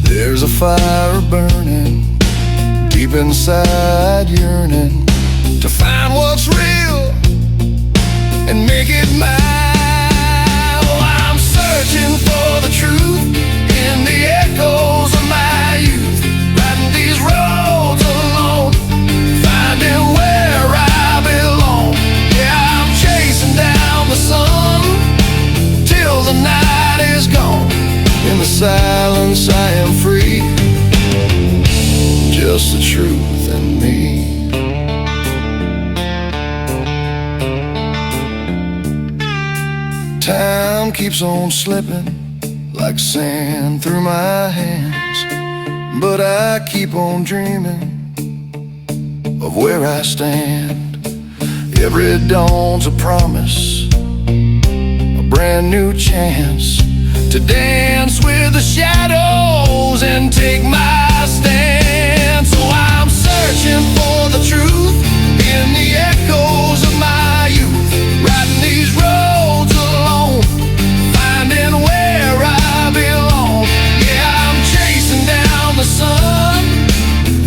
There's a fire burning deep inside, yearning to find what's real and make it mine. Oh, I'm searching for the truth in the echoes of my youth, riding these roads alone, finding where I belong. Yeah, I'm chasing down the sun till the night is gone. In the silence I am free, just the truth in me. Time keeps on slipping like sand through my hands, but I keep on dreaming of where I stand. Every dawn's a promise, a brand new chance to dance with the shadows and take my stand. So I'm searching for the truth in the echoes of my youth, riding these roads alone, finding where I belong. Yeah, I'm chasing down the sun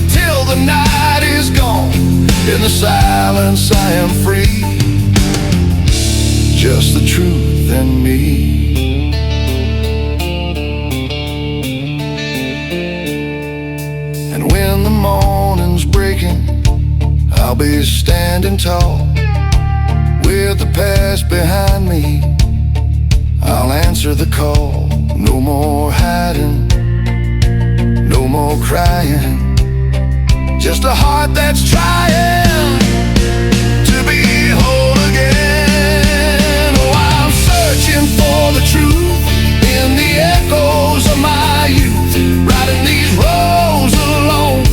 till the night is gone. In the silence I am free, just the truth in me. And when the morning's breaking, I'll be standing tall with the past behind me. I'll answer the call. No more hiding, no more crying, just a heart that's trying to be whole again. Oh, I'm searching for the truth in the echoes of my youth, riding these roads alone,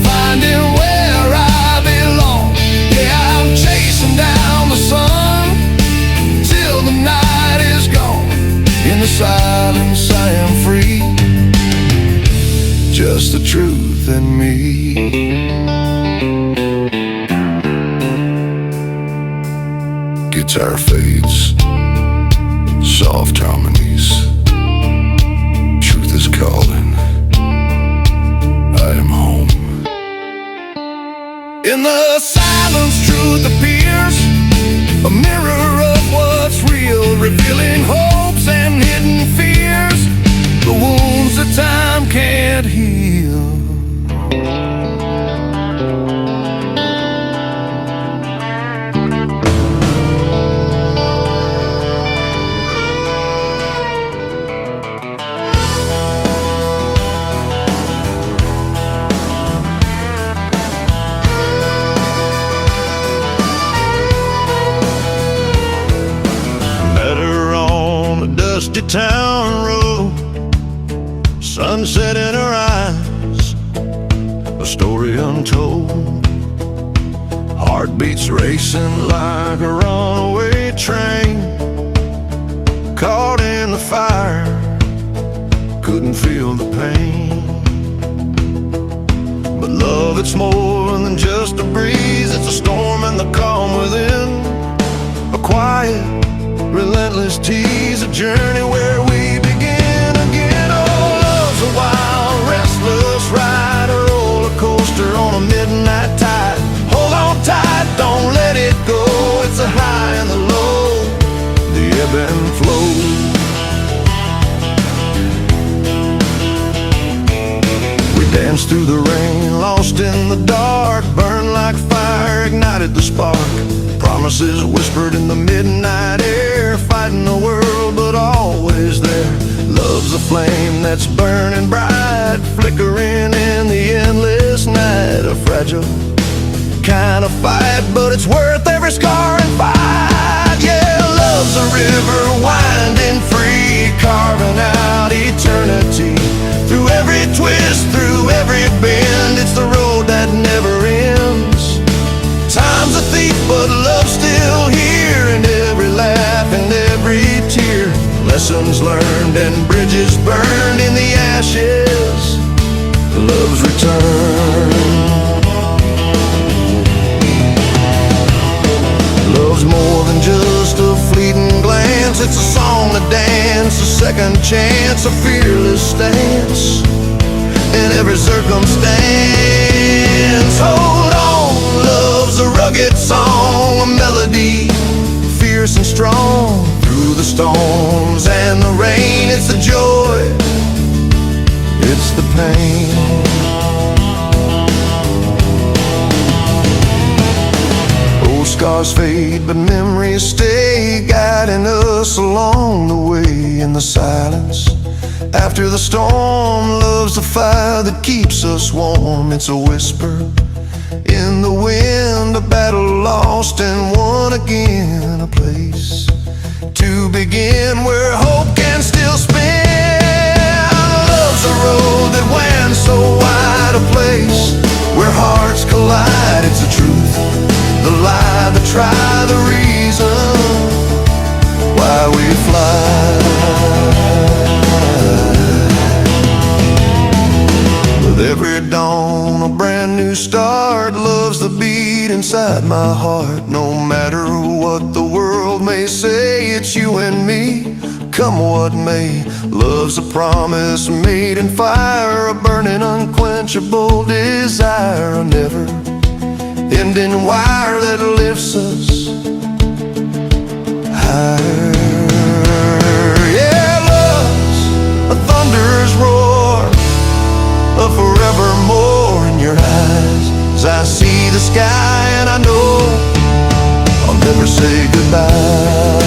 finding where I belong. Yeah, I'm chasing down the sun till the night is gone. In the silence I guitar fades, soft harmonies. Truth is calling. I am home. In the silence, truth appears, a mirror of what's real, revealing hopes and hidden fears, the wounds that time can't heal. Dusty town road, sunset in her eyes, a story untold. Heartbeats racing like a runaway train, caught in the fire, couldn't feel the pain. But love, it's more than just a breeze, it's a storm and the calm within, a quiet, relentless tease, a journey where we begin again. Oh, love's a wild, restless ride, a roller coaster on a midnight tide. Hold on tight, don't let it go. It's a high and the low, the ebb and flow. We danced through the rain, lost in the dark, burned like fire, ignited the spark. Promises whispered in the midnight air, fighting the world but always there. Love's a flame that's burning bright, flickering in the endless night. A fragile kind of fight, but it's worth every scar and fight. Yeah, love's a river winding free, carving out eternity. Through every twist, through every bend, it's the road that never ends. Time's a thief, but love's still here, in every laugh and every tear. Lessons learned and bridges burned in the ashes, love's return. Love's more than just a fleeting glance, it's a song to dance, a second chance, a fearless stance in every circumstance. Hold on, love's a rugged song, a melody, fierce and strong. Through the storms and the rain, it's the joy, it's the pain. Old scars fade, but memories stay, guiding us along the way. In the silence after the storm, love's the fire that keeps us warm. It's a whisper in the wind, a battle lost and won again, a place to begin where hope can still spin. Love's a road that winds so wide, a place where hearts collide. It's the truth, the lie, the try, the reason why we fly. With every dawn, a brand new start. Love's the beat inside my heart. No matter what the world may say, it's you and me, come what may. Love's a promise made in fire, a burning unquenchable desire, a never-ending wire that lifts us higher. Yeah, love's a thunder's roar, a forevermore in your eyes. As I see the sky and I know I'll never say goodbye.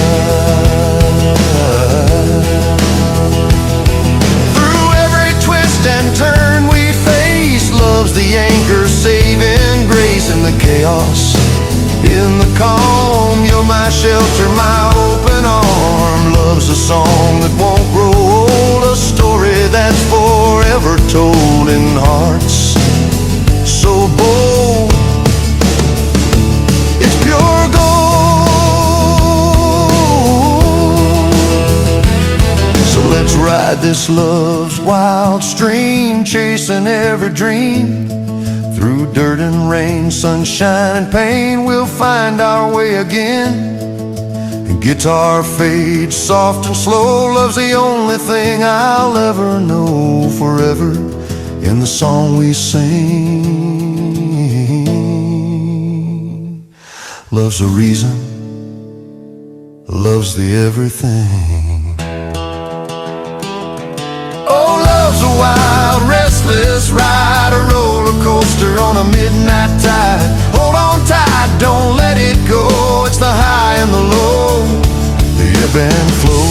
Through every twist and turn we face, love's the anchor, saving grace in the chaos, in the calm. You're my shelter, my open arm. Love's a song that won't grow old, a story that's forever told in hearts so bold. It's pure gold. So let's ride this love's wild stream, chasing every dream. Through dirt and rain, sunshine and pain, we'll find our way again. and guitar fades soft and slow. Love's the only thing I'll ever know forever in the song we sing. Love's the reason, love's the everything. Oh, love's a wild, restless ride, a roller coaster on a midnight tide. Hold on tight, don't let it go. It's the high and the low, the ebb and flow.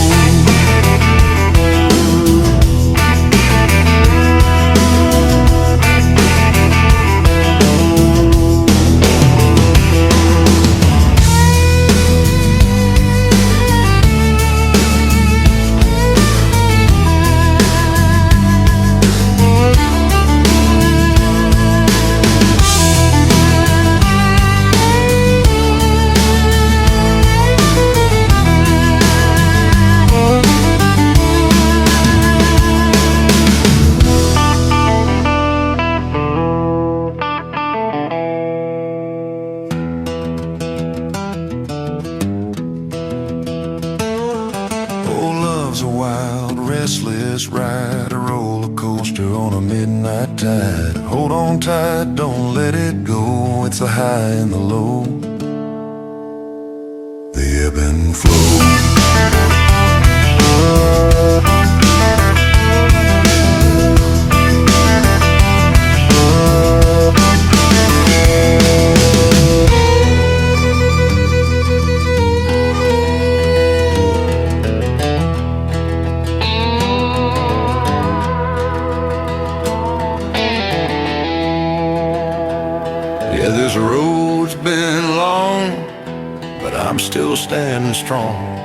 A wild, restless ride, a roller coaster on a midnight tide. Hold on tight, don't let it go. It's the high and the low, the ebb and flow. Yeah, this road's been long, but I'm still standing strong,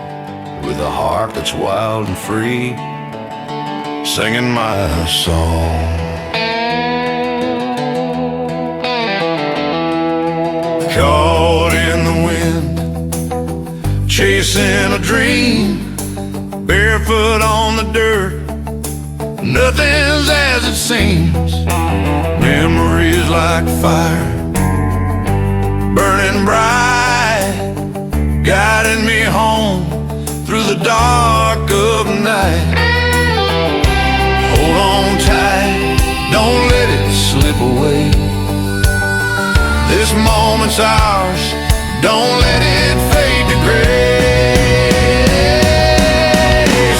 with a heart that's wild and free, singing my song. Caught in the wind, chasing a dream, barefoot on the dirt, nothing's as it seems. Memories like fire, burning bright, guiding me home through the dark of night. Hold on tight, don't let it slip away. This moment's ours, don't let it fade to gray.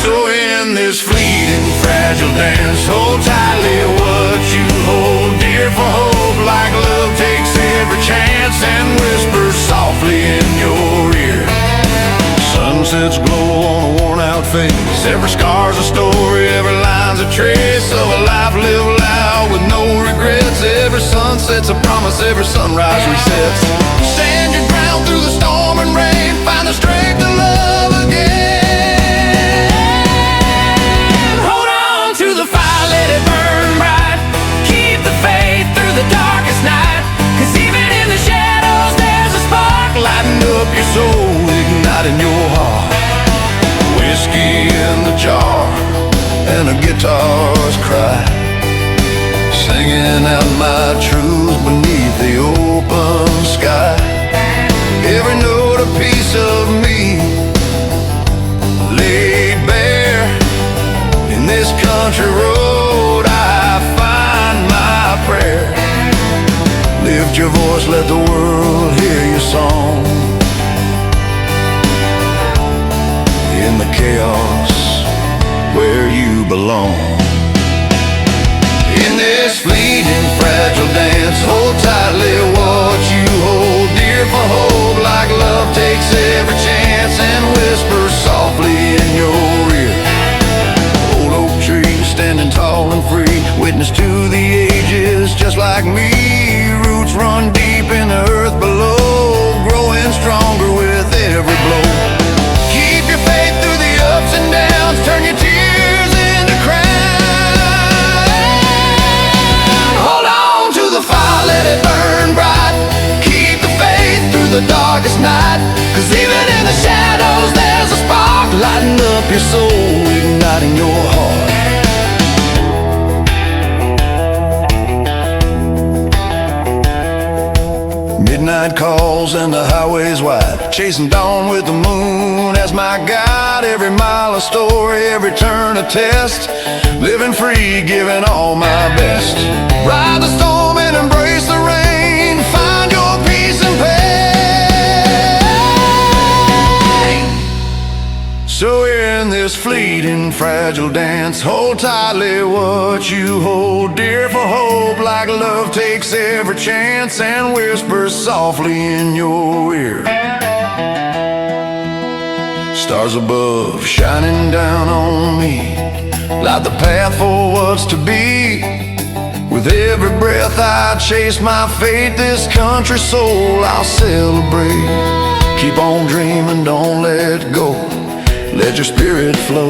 So in this fleeting, fragile dance, hold tightly what you hold dear, for hope like love takes every chance and whispers softly in your ear. Sunsets glow on a worn-out face, every scar's a story, every line's a trace of a life lived loud with no regrets. Every sunset's a promise, every sunrise resets. Stand your ground through the storm and rain, find the strength to love again. Hold on to the fire, let it burn bright, keep the faith through the darkest night, 'cause even in the shadows there's a spark lighting up your soul, igniting your heart. Whiskey in the jar and a guitar's cry, singing out my truth beneath the open sky. Every note a piece of me laid bare. In this country road I find my prayer. Lift your voice, let the world hear your song. In the chaos where you belong. In this fleeting, fragile dance, hold tightly what you hold dear, for hope like love takes every chance and whispers softly in your ear. Old oak tree standing tall and free, witness to the ages just like me. Roots run deep in the earth below, growing stronger with every blow. Keep your faith through the ups and downs, turn your tears into crown. Hold on to the fire, let it burn bright, keep the faith through the darkest night, 'cause even in the shadows there's a spark lighting up your soul, igniting your heart. Midnight calls and the highway's wide, chasing dawn with the moon as my guide. Every mile a story, every turn a test, living free, giving all my best. Ride the storm and embrace the rain, find your peace and pain. So in this fleeting, fragile dance, hold tightly what you hold dear, for hope like love takes every chance and whispers softly in your ear. Stars above shining down on me, light the path for what's to be. With every breath I chase my fate, this country soul I'll celebrate. Keep on dreaming, don't let go, let your spirit flow.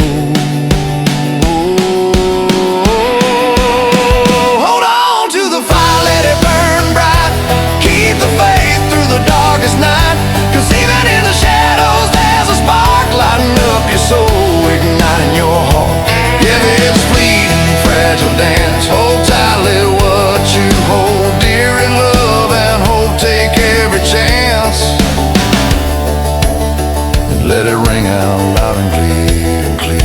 Hold on to the fire, let it burn bright. Keep the faith through the darkest night, 'cause even in the shadows there's a spark lighting up your soul, igniting your heart. Yeah, it's fleeting, fragile dance, hold tightly what you hold dear, in love and hope take every chance. Let it ring out loud and clear and clear.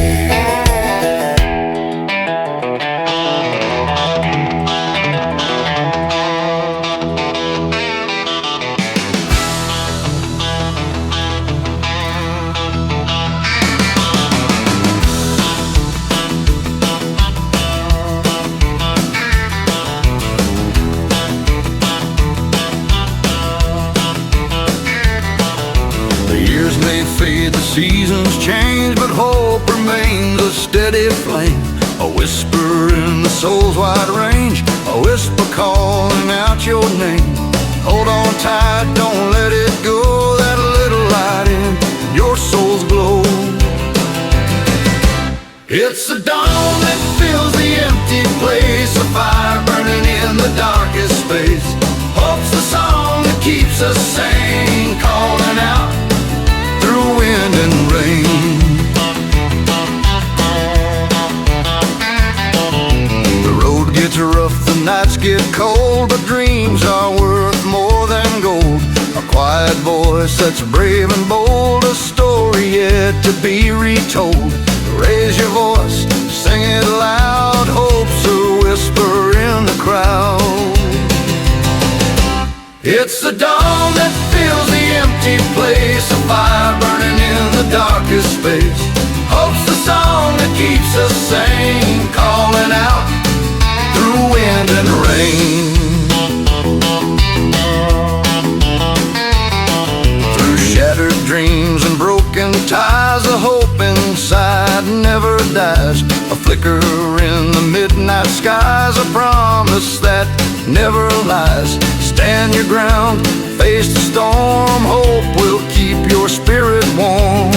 The years may fade, the seasons change, but hope remains a steady flame. A whisper in the soul's wide range, a whisper calling out your name. Hold on tight, don't let it go, that little light in your soul's glow. It's the dawn that fills the empty place, a fire burning in the darkest space. Hope's the song that keeps us sane, calling out through wind and rain. The road gets rough, the nights get cold, but dreams are worth more than gold. A quiet voice that's brave and bold, a story yet to be retold. Raise your voice, sing it loud, hope's a whisper in the crowd. It's the dawn that fills the empty place, a fire burning in the darkest space. Hope's the song that keeps us sane, calling out through wind and rain. Through shattered dreams and broken ties, the hope inside never dies. A flicker in the midnight skies, a promise that never lies. Stand your ground, face the storm, hope will keep your spirit warm.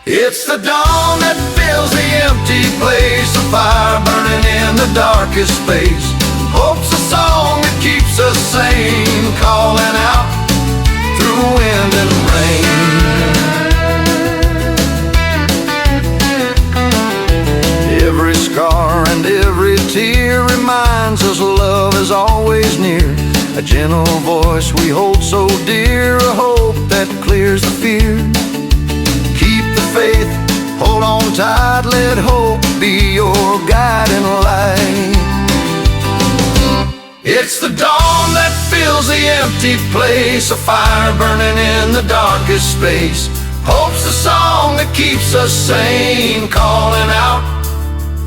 It's the dawn that fills the empty place, a fire burning in the darkest space. Hope's a song that keeps us sane, calling out through wind and rain. Every scar and every tear reminds us love is always near. A gentle voice we hold so dear, a hope that clears the fear. Keep the faith, hold on tight, let hope be your guiding light. It's the dawn that fills the empty place, a fire burning in the darkest space. Hope's the song that keeps us sane, calling out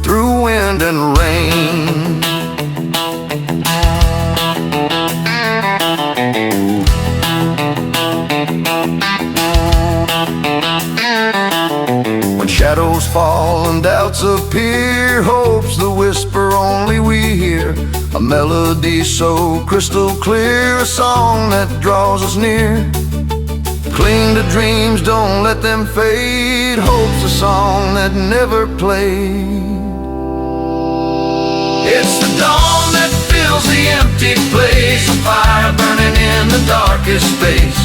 through wind and rain. When shadows fall and doubts appear, hope's the whisper only we hear. A melody so crystal clear, a song that draws us near. Cling to dreams, don't let them fade, hope's a song that never played. It's the dawn that fills the empty place, a fire burning in the darkest space.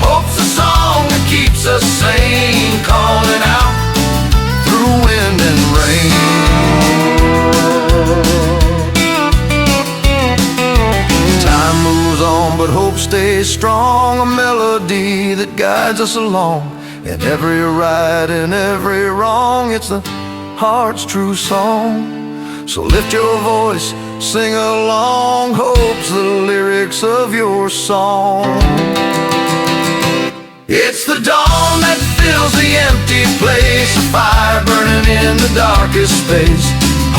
Hope's the song that keeps us sane, calling out through wind and rain. Time moves song, but hope stays strong, a melody that guides us along. In every right and every wrong, it's the heart's true song. So lift your voice, sing along, hope's the lyrics of your song. It's the dawn that fills the empty place, a fire burning in the darkest space.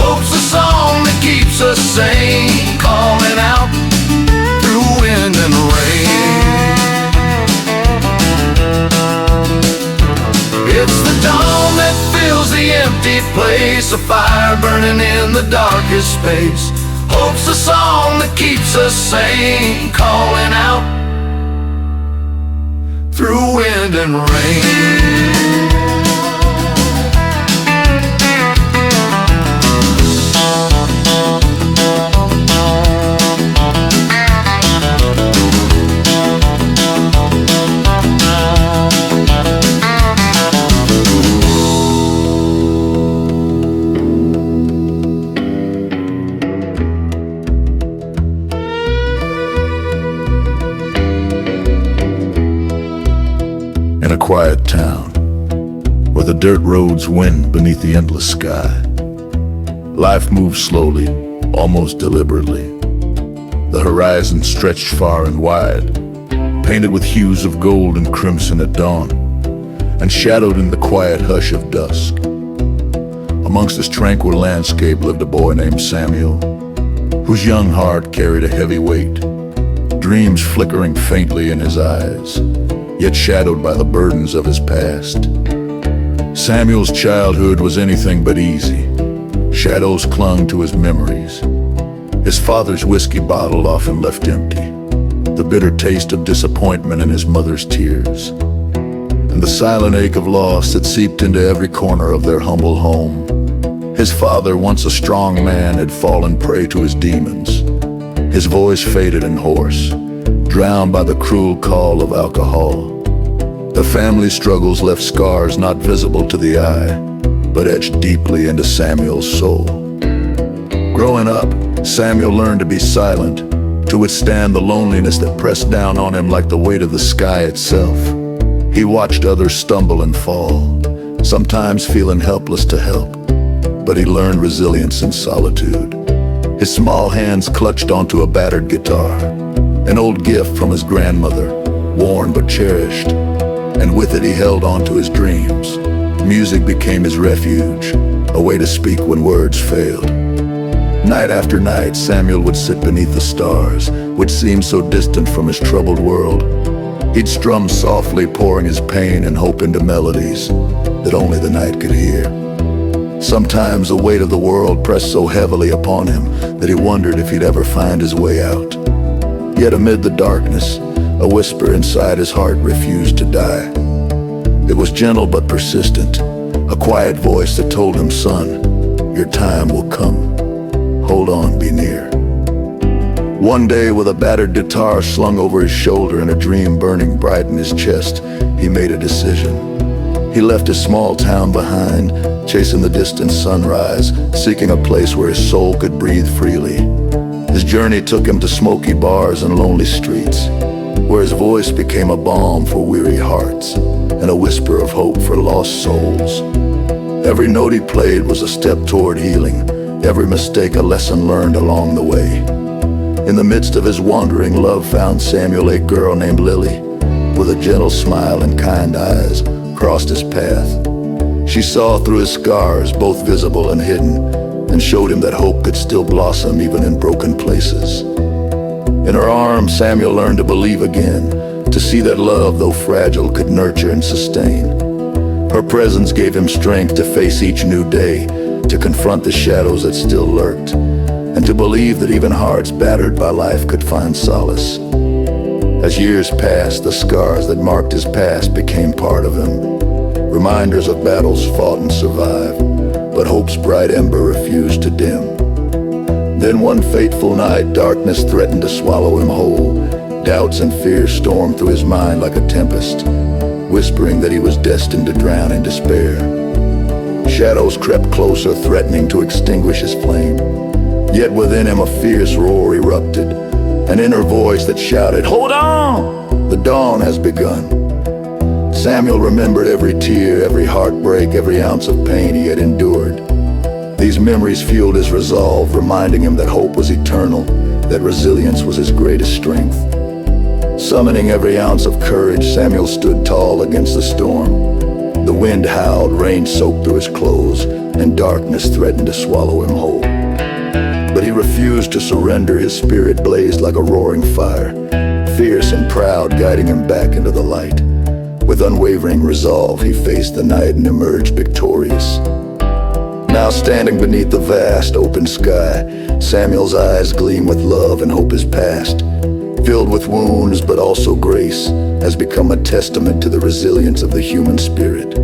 Hope's the song that keeps us sane, calling out through wind and rain. It's the dawn that fills the empty place, a fire burning in the darkest space. Hope's the song that keeps us sane, calling out through wind and rain. In a quiet town, where the dirt roads wind beneath the endless sky, life moves slowly, almost deliberately. The horizon stretched far and wide, painted with hues of gold and crimson at dawn, and shadowed in the quiet hush of dusk. Amongst this tranquil landscape lived a boy named Samuel, whose young heart carried a heavy weight, dreams flickering faintly in his eyes, yet shadowed by the burdens of his past. Samuel's childhood was anything but easy. Shadows clung to his memories. His father's whiskey bottle often left empty, the bitter taste of disappointment in his mother's tears, and the silent ache of loss that seeped into every corner of their humble home. His father, once a strong man, had fallen prey to his demons. His voice faded and hoarse, drowned by the cruel call of alcohol. The family struggles left scars not visible to the eye, but etched deeply into Samuel's soul. Growing up, Samuel learned to be silent, to withstand the loneliness that pressed down on him like the weight of the sky itself. He watched others stumble and fall, sometimes feeling helpless to help, but he learned resilience in solitude. His small hands clutched onto a battered guitar, an old gift from his grandmother, worn but cherished, and with it he held on to his dreams. Music became his refuge, a way to speak when words failed. Night after night, Samuel would sit beneath the stars, which seemed so distant from his troubled world. He'd strum softly, pouring his pain and hope into melodies that only the night could hear. Sometimes the weight of the world pressed so heavily upon him that he wondered if he'd ever find his way out. Yet amid the darkness, a whisper inside his heart refused to die. It was gentle but persistent, a quiet voice that told him, "Son, your time will come. Hold on, be near." One day, with a battered guitar slung over his shoulder and a dream burning bright in his chest, he made a decision. He left his small town behind, chasing the distant sunrise, seeking a place where his soul could breathe freely. His journey took him to smoky bars and lonely streets, where his voice became a balm for weary hearts and a whisper of hope for lost souls. Every note he played was a step toward healing, every mistake a lesson learned along the way. In the midst of his wandering, love found Samuel. A girl named Lily, with a gentle smile and kind eyes, crossed his path. She saw through his scars, both visible and hidden, and showed him that hope could still blossom even in broken places. In her arms, Samuel learned to believe again, to see that love, though fragile, could nurture and sustain. Her presence gave him strength to face each new day, to confront the shadows that still lurked, and to believe that even hearts battered by life could find solace. As years passed, the scars that marked his past became part of him, reminders of battles fought and survived, but hope's bright ember refused to dim. Then one fateful night, darkness threatened to swallow him whole. Doubts and fears stormed through his mind like a tempest, whispering that he was destined to drown in despair. Shadows crept closer, threatening to extinguish his flame. Yet within him a fierce roar erupted, an inner voice that shouted, "Hold on! The dawn has begun." Samuel remembered every tear, every heartbreak, every ounce of pain he had endured. These memories fueled his resolve, reminding him that hope was eternal, that resilience was his greatest strength. Summoning every ounce of courage, Samuel stood tall against the storm. The wind howled, rain soaked through his clothes, and darkness threatened to swallow him whole. But he refused to surrender. His spirit blazed like a roaring fire, fierce and proud, guiding him back into the light. With unwavering resolve, he faced the night and emerged victorious. Now standing beneath the vast open sky, Samuel's eyes gleam with love, and hope is past. Filled with wounds but also grace, has become a testament to the resilience of the human spirit.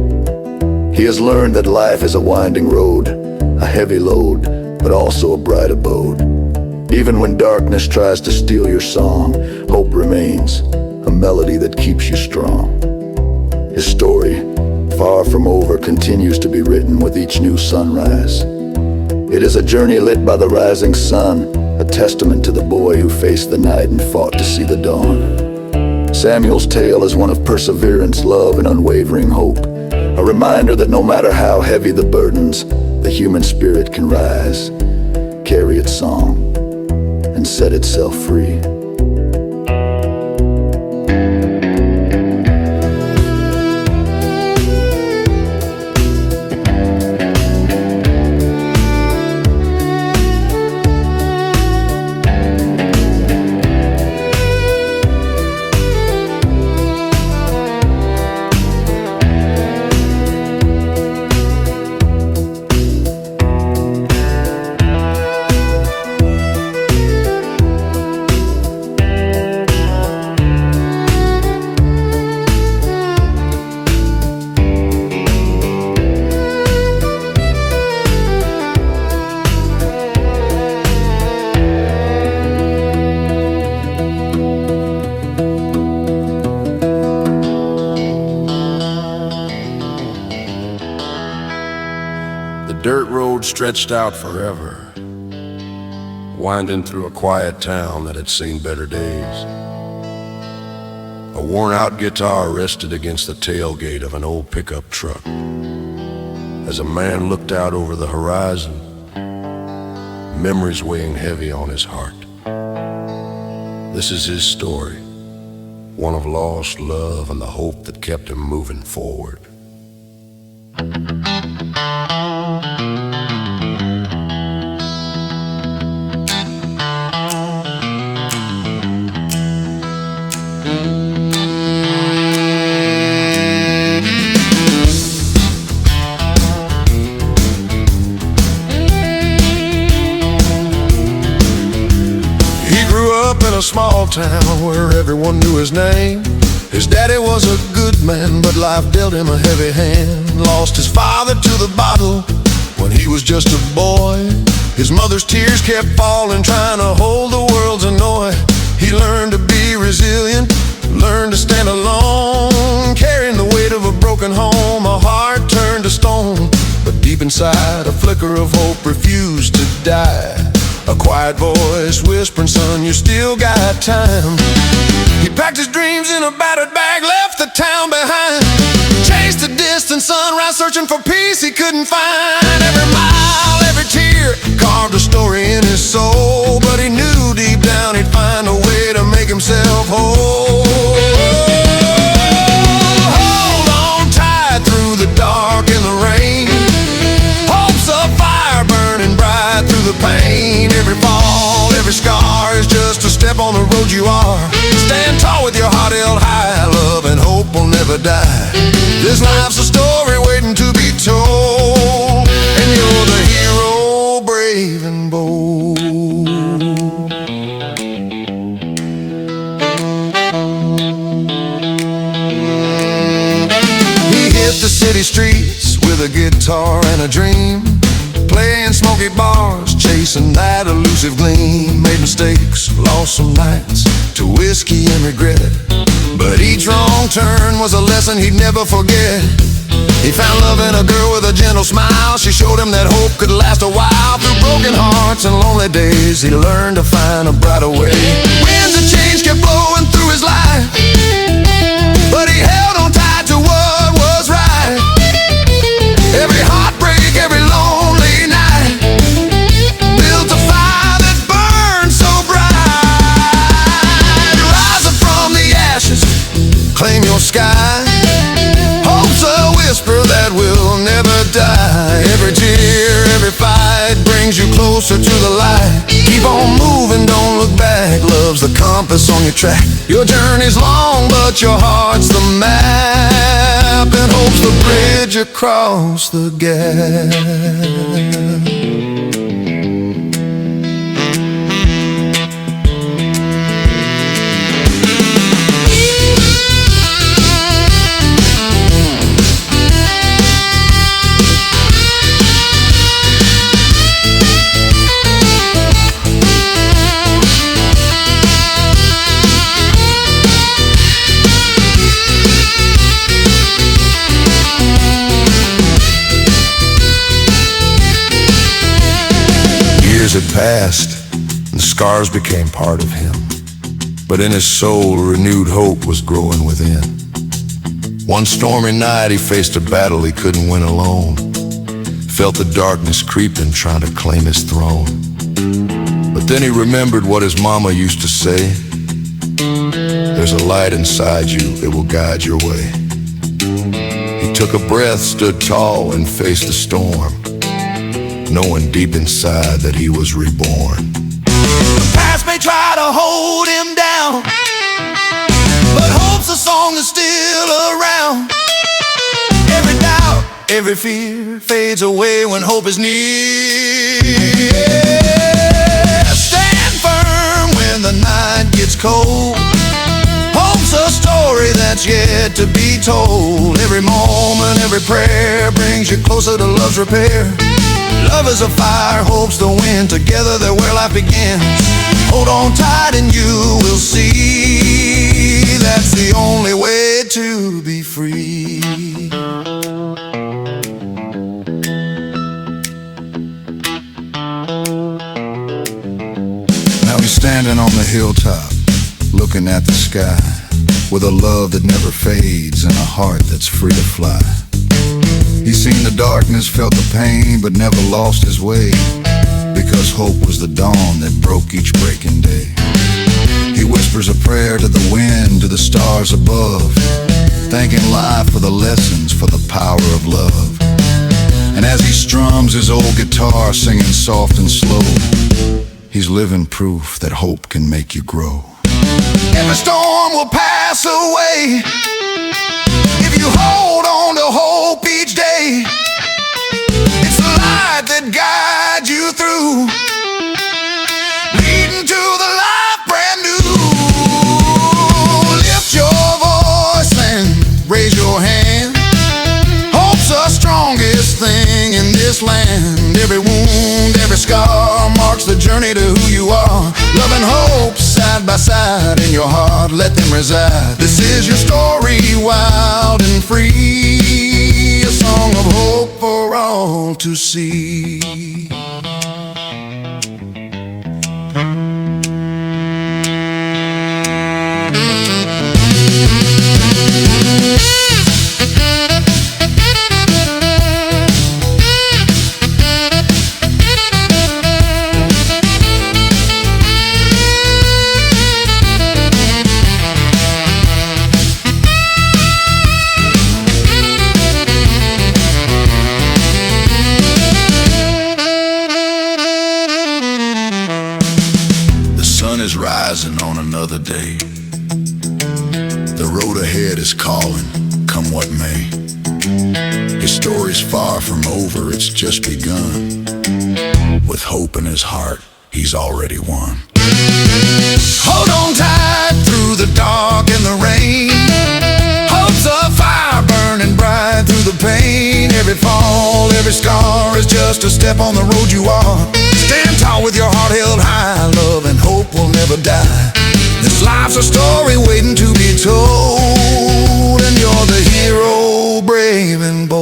He has learned that life is a winding road, a heavy load, but also a bright abode. Even when darkness tries to steal your song, hope remains, a melody that keeps you strong. His story, far from over, continues to be written with each new sunrise. It is a journey lit by the rising sun, a testament to the boy who faced the night and fought to see the dawn. Samuel's tale is one of perseverance, love, and unwavering hope, a reminder that no matter how heavy the burdens, the human spirit can rise, carry its song, and set itself free. The dirt road stretched out forever, winding through a quiet town that had seen better days. A worn-out guitar rested against the tailgate of an old pickup truck. As a man looked out over the horizon, memories weighing heavy on his heart. This is his story, one of lost love and the hope that kept him moving forward. A small town where everyone knew his name. His daddy was a good man, but life dealt him a heavy hand. Lost his father to the bottle when he was just a boy. His mother's tears kept falling, trying to hold the world's annoy. He learned to be resilient, learned to stand alone, carrying the weight of a broken home, a heart turned to stone. But deep inside, a flicker of hope refused to die. A quiet voice whispering, "Son, you still got time." He packed his dreams in a battered bag, left the town behind, chased a distant sunrise, searching for peace he couldn't find. Every mile, every tear carved a story in his soul, but he knew deep down he'd find a way to make himself whole. Hold on tight through the dark and the rain. Hope's a fire burning bright through the pain. Every fall, every scar is just a step on the road you are. Stand tall with your heart held high. Love and hope will never die. This life's a story waiting to be told, and you're the hero, brave and bold. He hit the city streets with a guitar and a dream, playing smoky bars, chasing that elusive gleam. Made mistakes, lost some nights to whiskey and regret, but each wrong turn was a lesson he'd never forget. He found love in a girl with a gentle smile. She showed him that hope could last a while. Through broken hearts and lonely days, he learned to find a brighter way. Winds of change kept blowing through his life, but he held on tight to what was right. Every heartbreak, every lonely night built a fire that burned so bright. Rise up from the ashes, claim your sky. Hope's a whisper that will never die. Every tear, every fight brings you closer to the light. Keep on moving, don't look back. Love's the compass on your track. Your journey's long, but your heart's the map, and hope's the bridge across the gap. Years had passed, and scars became part of him, but in his soul renewed hope was growing within. One stormy night he faced a battle he couldn't win alone. Felt the darkness creeping, trying to claim his throne. But then he remembered what his mama used to say: there's a light inside you, it will guide your way. He took a breath, stood tall, and faced the storm, knowing deep inside that he was reborn. The past may try to hold him down, but hope's a song that's still around. Every doubt, every fear fades away when hope is near. Stand firm when the night gets cold. Hope's a story that's yet to be told. Every moment, every prayer brings you closer to love's repair. Love is a fire, hope's the wind. Together they're where life begins. Hold on tight and you will see that's the only way to be free. Now he's standing on the hilltop, looking at the sky, with a love that never fades and a heart that's free to fly. He's seen the darkness, felt the pain, but never lost his way, because hope was the dawn that broke each breaking day. He whispers a prayer to the wind, to the stars above, thanking life for the lessons, for the power of love. And as he strums his old guitar, singing soft and slow, he's living proof that hope can make you grow. Every storm will pass away if you hold on to hope each day. It's the light that guides you through, leading to the life brand new. Lift your voice and raise your hand. Hope's the strongest thing in this land. Every wound, every scar marks the journey to who you are. Love and hope side by side in your heart, let them reside. This is your story, wild and free, a song of hope for all to see. Is rising on another day. The road ahead is calling, come what may. His story's far from over, it's just begun. With hope in his heart, he's already won. Hold on tight through the dark and the rain. Hope's a fire burning bright through the pain. Every fall, every scar is just a step on the road you are. Stand tall with your heart held high. Love and hope will never die. This life's a story waiting to be told, and you're the hero, brave and bold.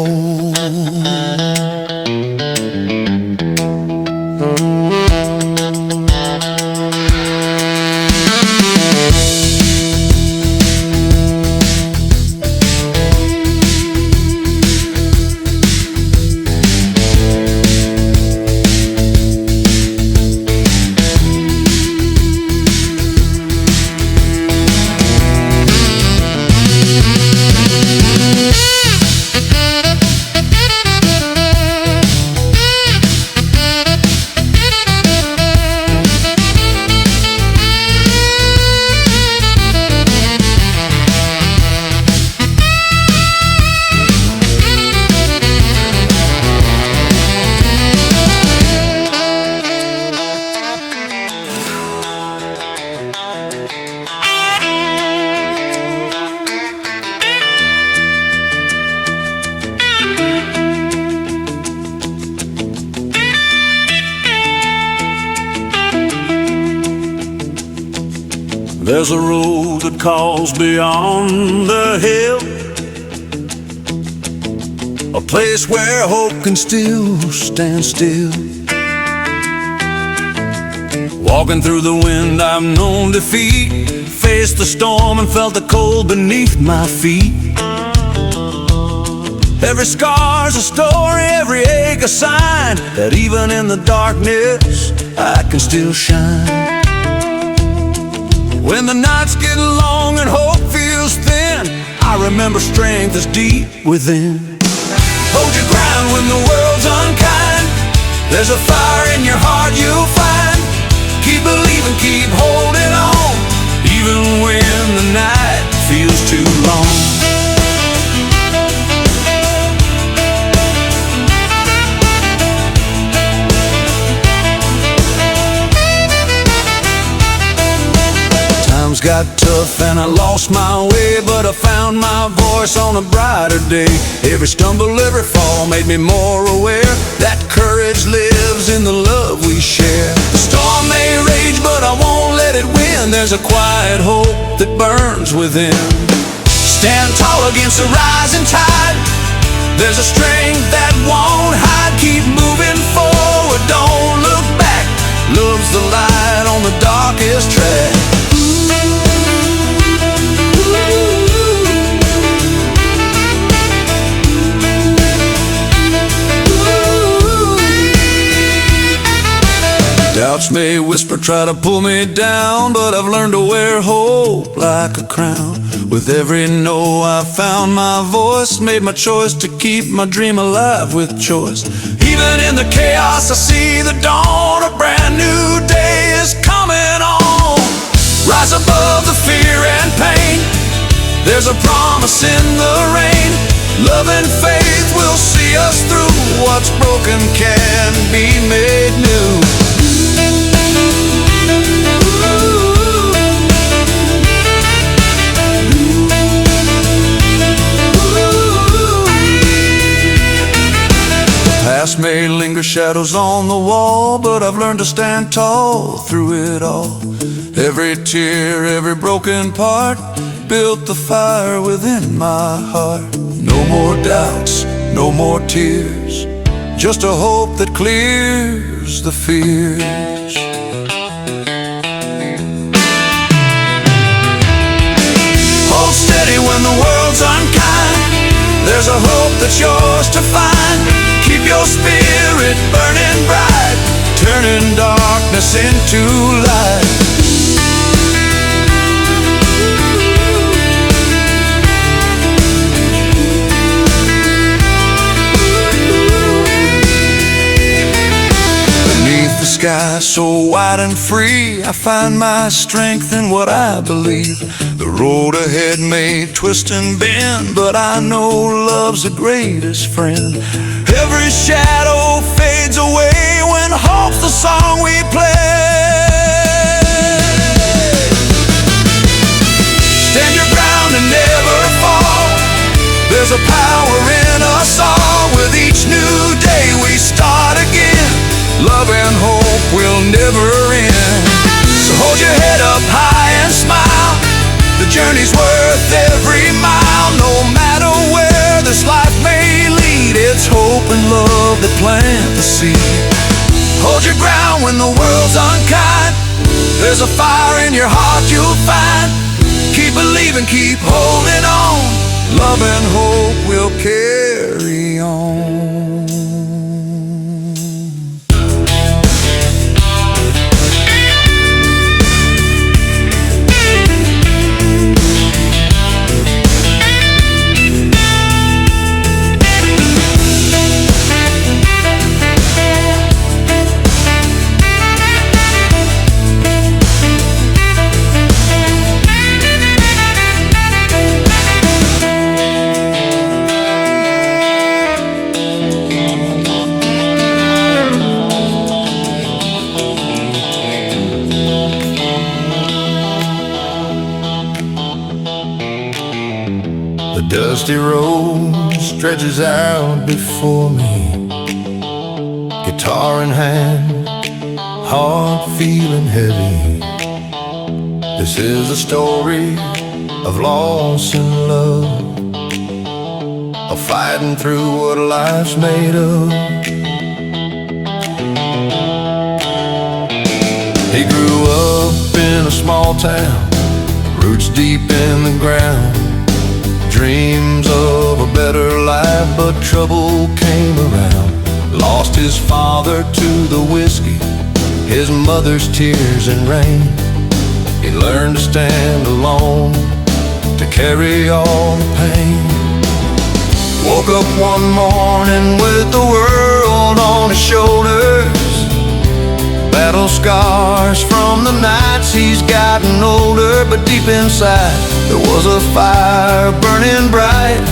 There's a road that calls beyond the hill, a place where hope can still stand still. Walking through the wind I've known defeat, faced the storm and felt the cold beneath my feet. Every scar's a story, every ache a sign that even in the darkness I can still shine. When the nights get long and hope feels thin, I remember strength is deep within. Hold your ground when the world's unkind. There's a fire in your heart you'll find. Keep believing, keep holding on, even when the night feels too long. Times got tough and I lost my way, but I found my voice on a brighter day. Every stumble, every fall made me more aware that courage lives in the love we share. The storm may rage, but I won't let it win. There's a quiet hope that burns within. Stand tall against the rising tide. There's a strength that won't hide. Keep moving forward, don't look back. Love's the light on the darkest track. Doubts may whisper, try to pull me down, but I've learned to wear hope like a crown. With every no I found my voice, made my choice to keep my dream alive with choice. Even in the chaos I see the dawn, a brand new day is coming on. Rise above the fear and pain, there's a promise in the rain. Love and faith will see us through. What's broken can be made new. Past may linger shadows on the wall, but I've learned to stand tall through it all. Every tear, every broken part built the fire within my heart. No more doubts, no more tears, just a hope that clears the fears. Hold steady when the world's unkind. There's a hope that's yours to find. Keep your spirit burning bright, turning darkness into light. Beneath the sky so wide and free, I find my strength in what I believe. The road ahead may twist and bend, but I know love's the greatest friend. Every shadow fades away when hope's the song we play. Stand your ground and never fall. There's a power in us all. With each new day we start again. Love and hope will never end. So hold your head up high and smile. The journey's worth every mile. No matter where this life may lead, it's hope and love that plant the seed. Hold your ground when the world's unkind. There's a fire in your heart you'll find. Keep believing, keep holding on. Love and hope will carry on. The dusty road stretches out before me, guitar in hand, heart feeling heavy. This is a story of loss and love, of fighting through what life's made of. He grew up in a small town, roots deep in the ground, dreams of a better life, but trouble came around. Lost his father to the whiskey, his mother's tears and rain. He learned to stand alone, to carry all the pain. Woke up one morning with the world on his shoulders, battle scars from the nights he's gotten older. But deep inside there was a fire burning bright,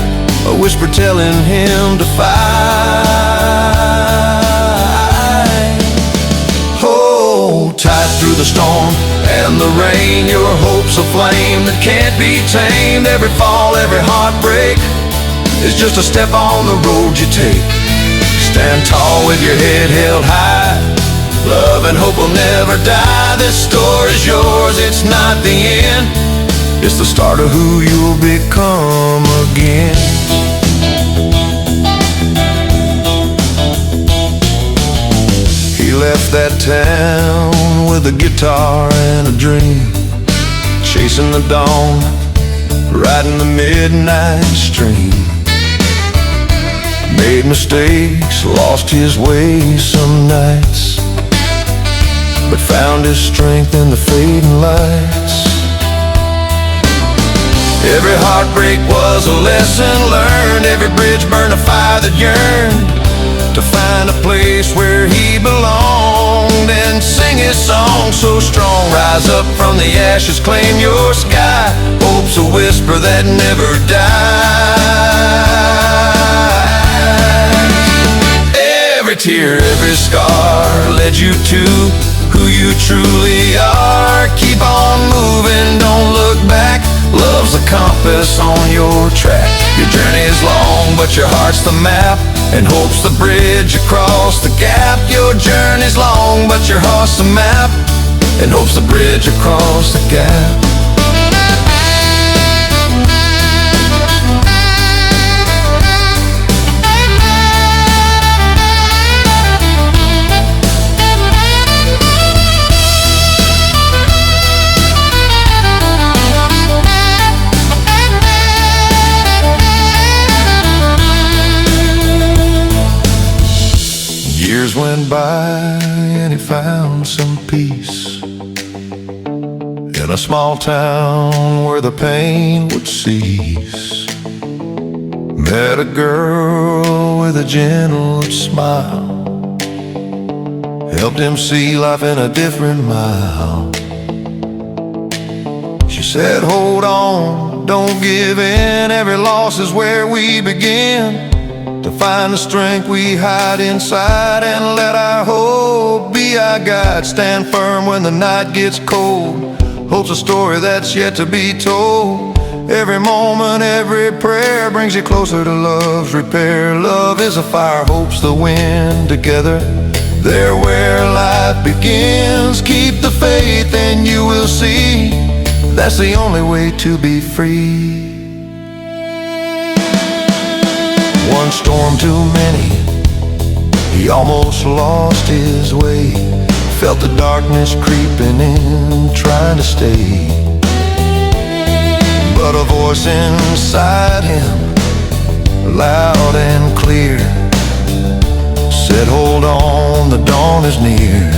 a whisper telling him to fight. Hold tight through the storm and the rain, your hope's a flame that can't be tamed. Every fall, every heartbreak is just a step on the road you take. Stand tall with your head held high, love and hope will never die. This story's yours, it's not the end, it's the start of who you'll become again. He left that town with a guitar and a dream, chasing the dawn, riding the midnight stream. Made mistakes, lost his way some nights, but found his strength in the fading lights. Every heartbreak was a lesson learned, every bridge burned a fire that yearned to find a place where he belonged and sing his song so strong. Rise up from the ashes, claim your sky, hope's a whisper that never dies. Every tear, every scar led you to who you truly are. Keep on moving, don't look back, love's the compass on your track. Your journey is long, but your heart's the map, and hope's the bridge across the gap. Your journey's long, but your heart's the map, and hope's the bridge across the gap. Years went by and he found some peace in a small town where the pain would cease. Met a girl with a gentle smile, helped him see life in a different mile. She said, hold on, don't give in, every loss is where we begin to find the strength we hide inside, and let our hope be our guide. Stand firm when the night gets cold, hope's a story that's yet to be told. Every moment, every prayer brings you closer to love's repair. Love is a fire, hope's the wind, together there where life begins. Keep the faith and you will see, that's the only way to be free. One storm too many, he almost lost his way. Felt the darkness creeping in, trying to stay. But a voice inside him, loud and clear, said, hold on, the dawn is near.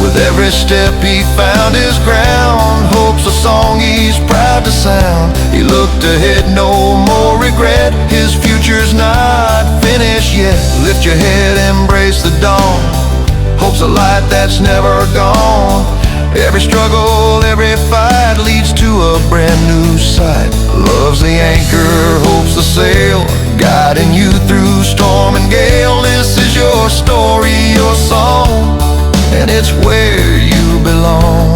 With every step he found his ground, hope's a song he's proud to sound. He looked ahead, no more regret, his future's not finished yet. Lift your head, embrace the dawn, hope's a light that's never gone. Every struggle, every fight leads to a brand new sight. Love's the anchor, hope's the sail, guiding you through storm and gale. This is your story, your song, and it's where you belong.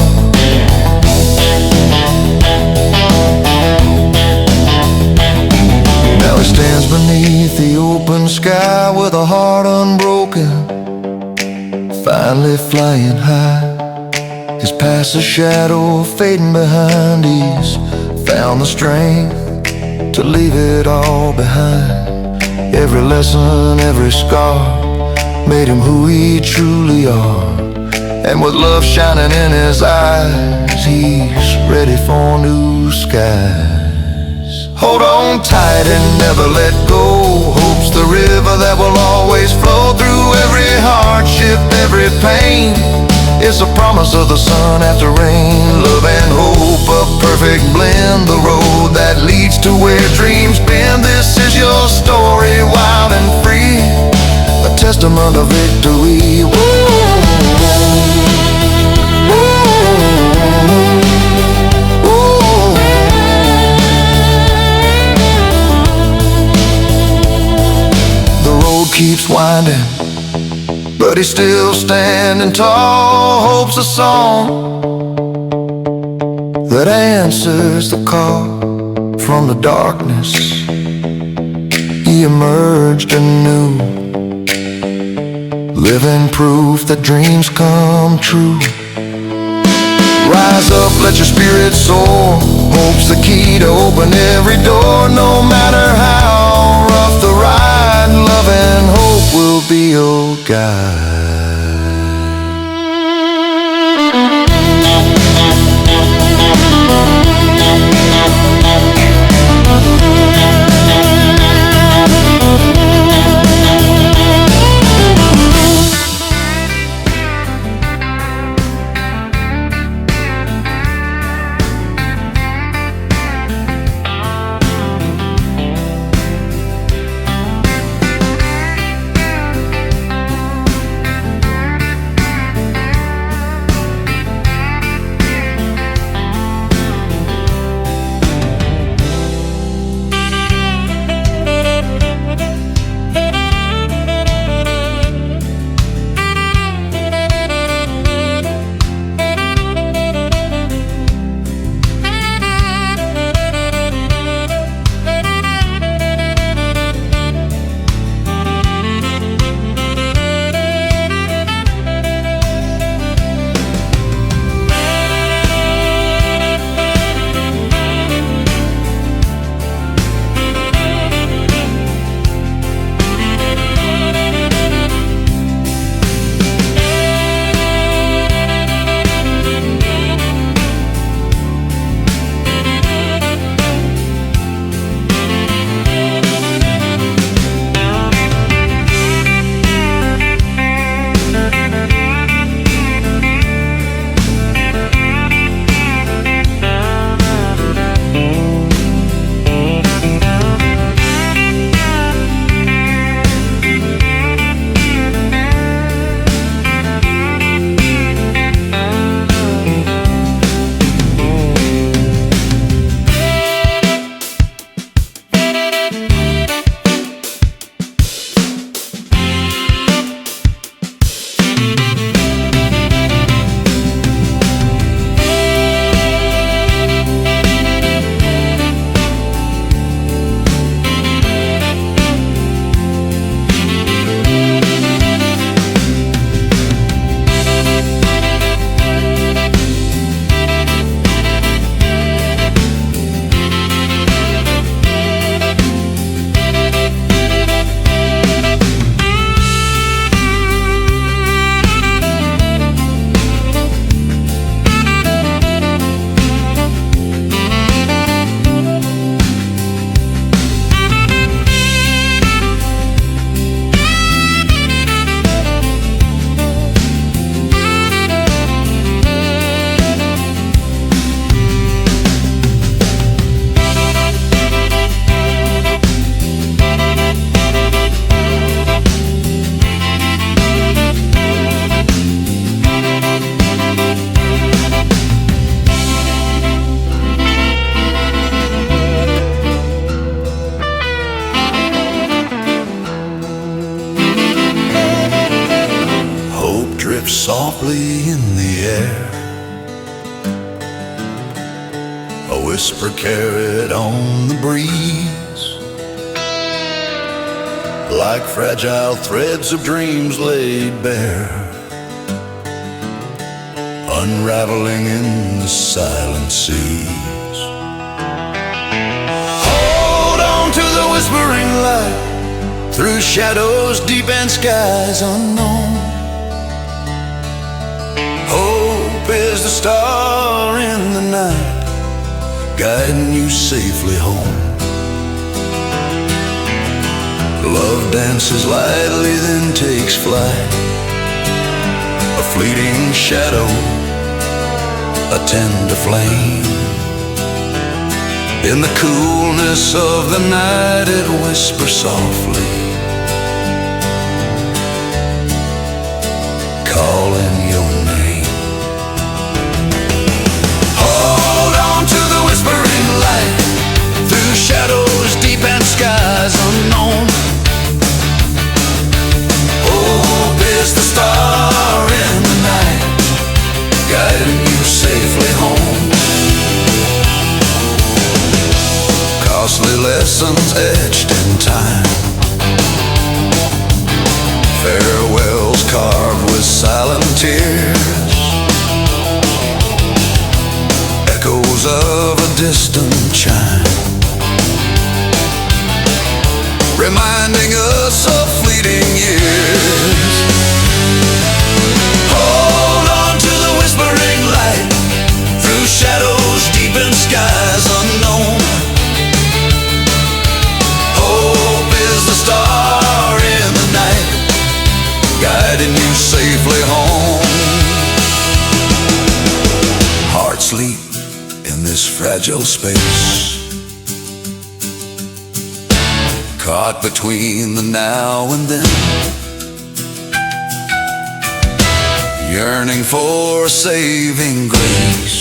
Now he stands beneath the open sky with a heart unbroken, finally flying high. past the shadow fading behind, he's found the strength to leave it all behind. Every lesson, every scar made him who he truly are. And with love shining in his eyes, he's ready for new skies. Hold on tight and never let go. Hope's the river that will always flow through every hardship, every pain. It's a promise of the sun after rain. Love and hope, a perfect blend. The road that leads to where dreams bend. This is your story, wild and free, a testament of victory. The road keeps winding, but he's still standing tall. Hope's a song that answers the call. From the darkness he emerged anew, living proof that dreams come true. Rise up, let your spirit soar. Hope's the key to open every door. No matter how rough the ride, love and hope will be your guide. Softly in the air, a whisper carried on the breeze, like fragile threads of dreams laid bare, unraveling in the silent seas. Hold on to the whispering light through shadows deep and skies unknown. Hope is the star in the night, guiding you safely home. Love dances lightly, then takes flight. A fleeting shadow, a tender flame. In the coolness of the night, it whispers softly, calling your name. Hold on to the whispering light through shadows deep and skies unknown. Hope is the star in the night, guiding you safely home. Costly lessons etched in time, farewells carved with silent tears, echoes of a distant chime, reminding us of fleeting years. Hold on to the whispering light through shadows deep in skies unknown. Hope is the star in the night, guiding you safely home. Hearts leap in this fragile space, caught between the now and then, yearning for saving grace,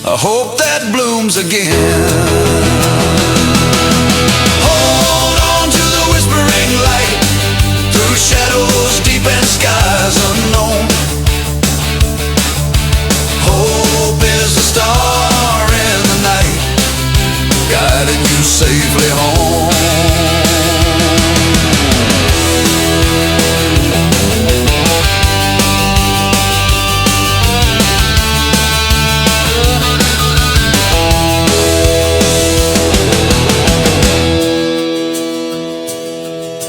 a hope that blooms again. Hold on to the whispering light through shadows deep and skies unknown. Hope is the star in the night, guiding you safely home.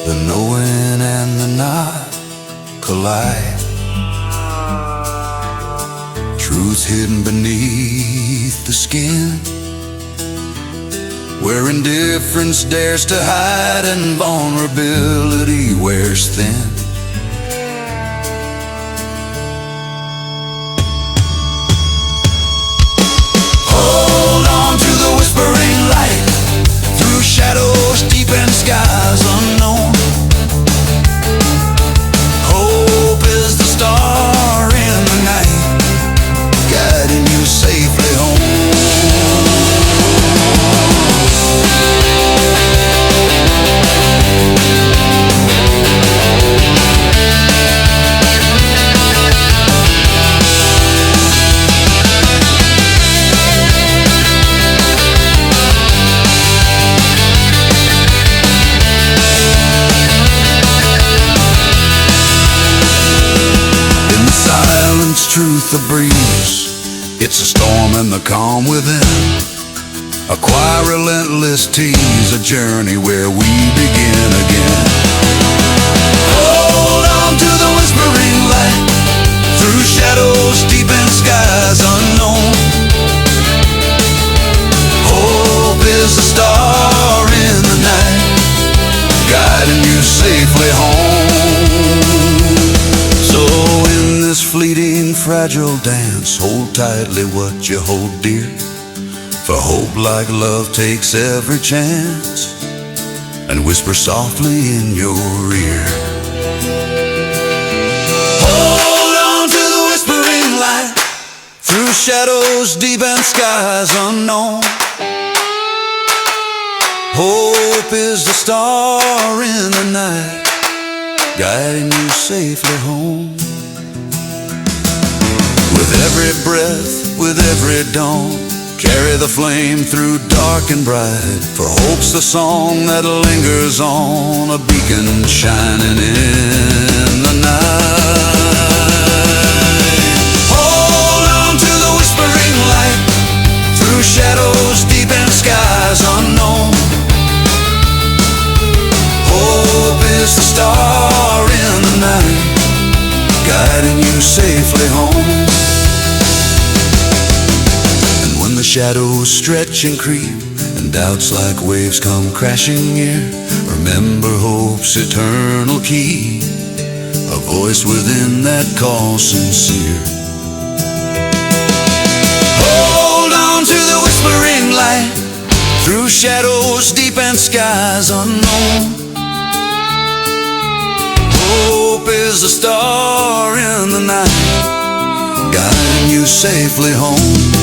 The knowing and the not collide, truth hidden beneath the skin, where indifference dares to hide and vulnerability wears thin. Hold on to the whispering light through shadows deep and skies unknown. Hope is the star in the night, guiding you safely home. Truth a breeze, it's a storm in the calm within, a quiet relentless tease, a journey where we begin again. Hold on to the whispering light through shadows deep in skies unknown. Hope is the star in the night, guiding you safely home. So in this fleeting, fragile dance, hold tightly what you hold dear, for hope like love takes every chance and whispers softly in your ear. Hold on to the whispering light through shadows deep and skies unknown. Hope is the star in the night, guiding you safely home. With every breath, with every dawn, carry the flame through dark and bright, for hope's the song that lingers on, a beacon shining in the night. shadows stretch and creep, and doubts like waves come crashing near. Remember hope's eternal key, a voice within that calls sincere. Hold on to the whispering light, through shadows deep and skies unknown. Hope is a star in the night, guiding you safely home.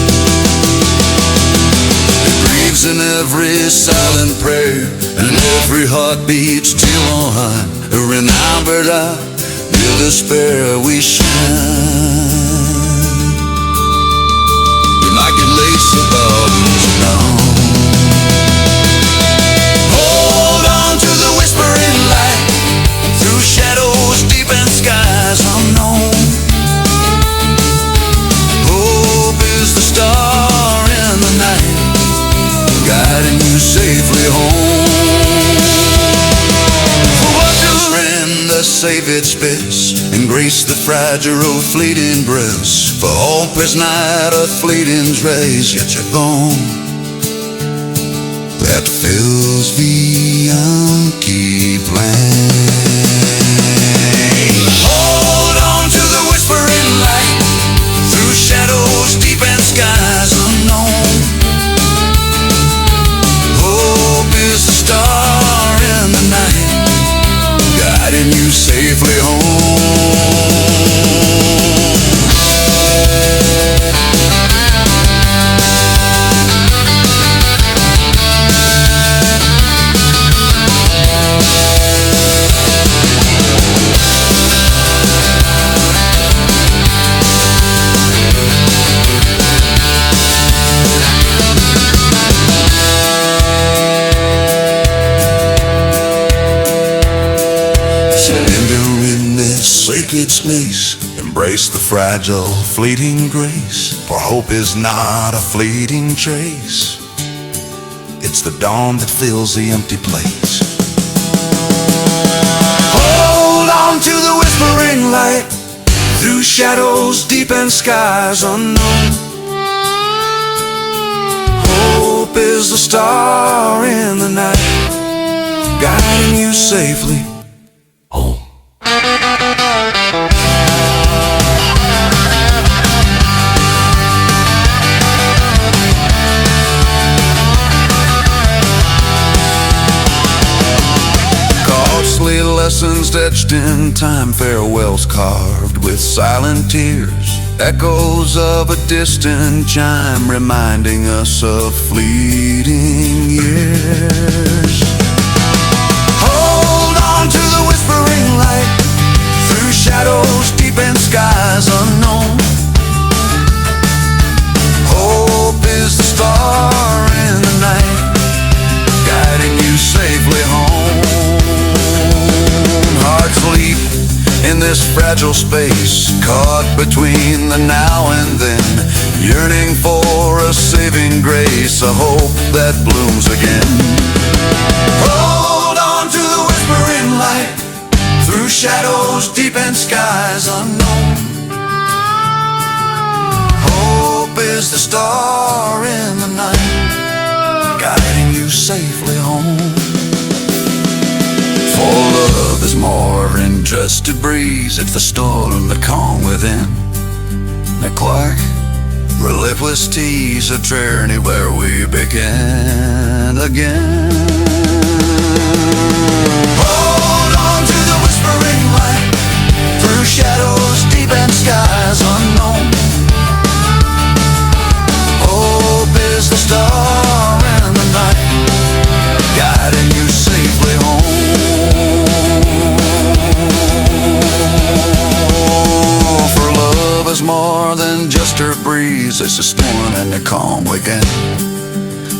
It breathes in every silent prayer, and in every heartbeat still on high. Remembered out near despair we shine. We might get lace the burdens now. Hold on to the whispering light, through shadows deep and skies unknown. Hope is the star in the night, guiding you safely home. For what to rend the save its best, and grace the fragile fleeting breaths. For hope is not a fleeting trace, yet you're gone, that fills the empty blank. Hold on to the whispering light, through shadows deep and skies unknown. Hope is the star in the night, guiding you safely home. Sacred space, embrace the fragile, fleeting grace. For hope is not a fleeting trace, it's the dawn that fills the empty place. Hold on to the whispering light, through shadows deep and skies unknown. Hope is the star in the night, guiding you safely home. Lessons etched in time, farewells carved with silent tears, echoes of a distant chime reminding us of fleeting years. Hold on to the whispering light, through shadows deep and skies unknown. Hope is the star in the night, guiding you safely home. Hearts leap in this fragile space, caught between the now and then, yearning for a saving grace, a hope that blooms again. Hold on to the whispering light, through shadows deep and skies unknown. Hope is the star in the night, guiding you safely home. For love is more than just a breeze, it's the storm, the calm within. The quiet, relentless tease, a journey where we begin again. Hold on to the whispering light, through shadows deep and skies unknown. Hope is the star in the night, guiding you safely home. Is more than just her breeze, it's a storm and a calm weekend.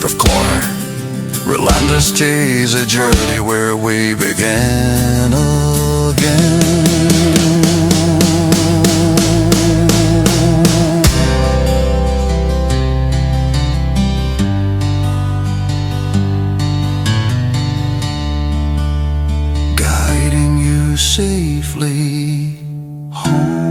For quiet, relentless tease, a journey where we began again. Guiding you safely home.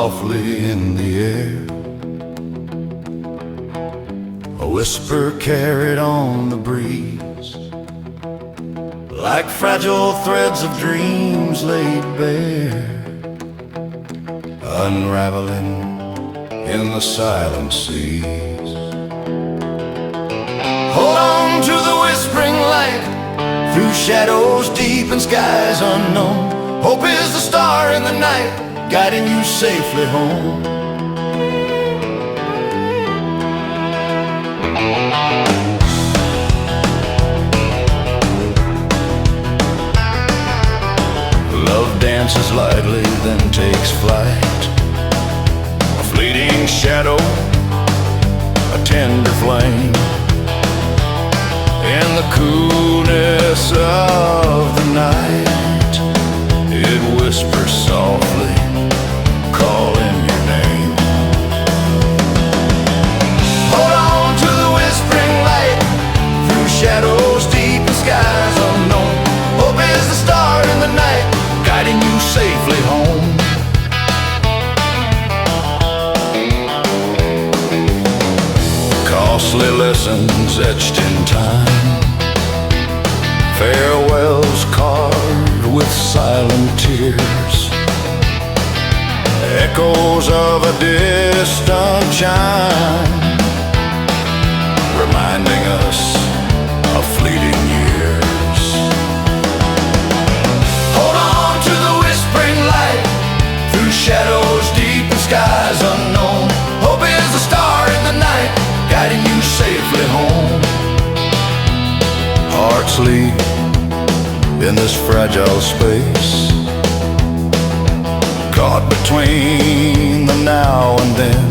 softly in the air. A whisper carried on the breeze, like fragile threads of dreams laid bare, unraveling in the silent seas. Hold on to the whispering light, through shadows deep and skies unknown. Hope is the star in the night, guiding you safely home. Love dances lightly, then takes flight. A fleeting shadow, a tender flame. In the coolness of the night, it whispers softly, calling your name. Hold on to the whispering light, through shadows deep and skies unknown. Hope is the star in the night, guiding you safely home. Costly lessons etched in time, farewells carved with silent tears, echoes of a distant chime, reminding us of fleeting years. Hold on to the whispering light, through shadows deep and skies unknown. Hope is the star in the night, guiding you safely home. Hearts leap in this fragile space, caught between the now and then,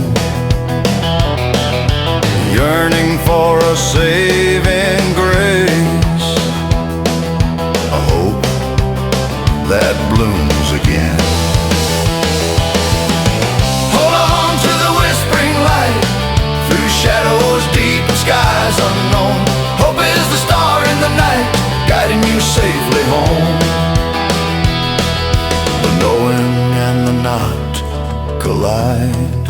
yearning for a saving grace, a hope that blooms again. Hold on to the whispering light, through shadows deep and skies unknown. Hope is the star in the night, guiding you safely home. The knowing and the not collide,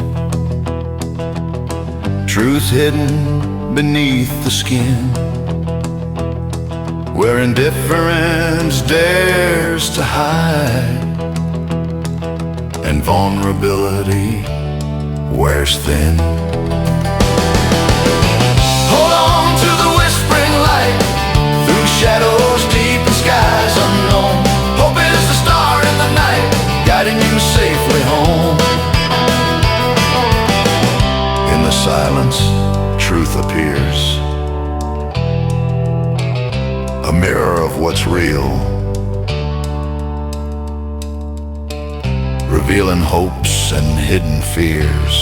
truth hidden beneath the skin, where indifference dares to hide, and vulnerability wears thin. Hold on to the whispering light, through shadows deep and skies unknown. Hope is the star in the night, guiding you safely home. In the silence, truth appears, a mirror of what's real, revealing hopes and hidden fears,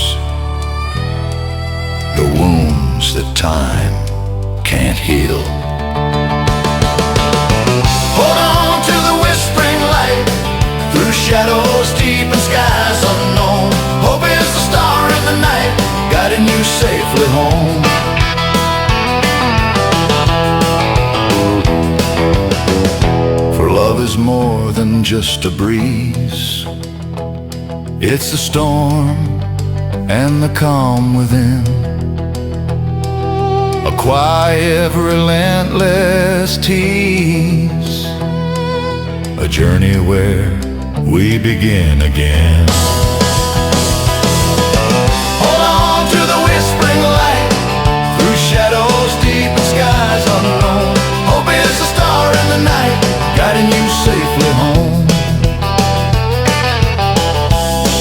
the wounds that time can't heal. Hold on to the whispering light, through shadows deep and skies unknown. Hope is the star in the night, guiding you safely home. For love is more than just a breeze, it's the storm and the calm within, a quiet, relentless tease, a journey where we begin again. Hold on to the whispering light, through shadows deep and skies unknown. Hope is the star in the night, guiding you safely home.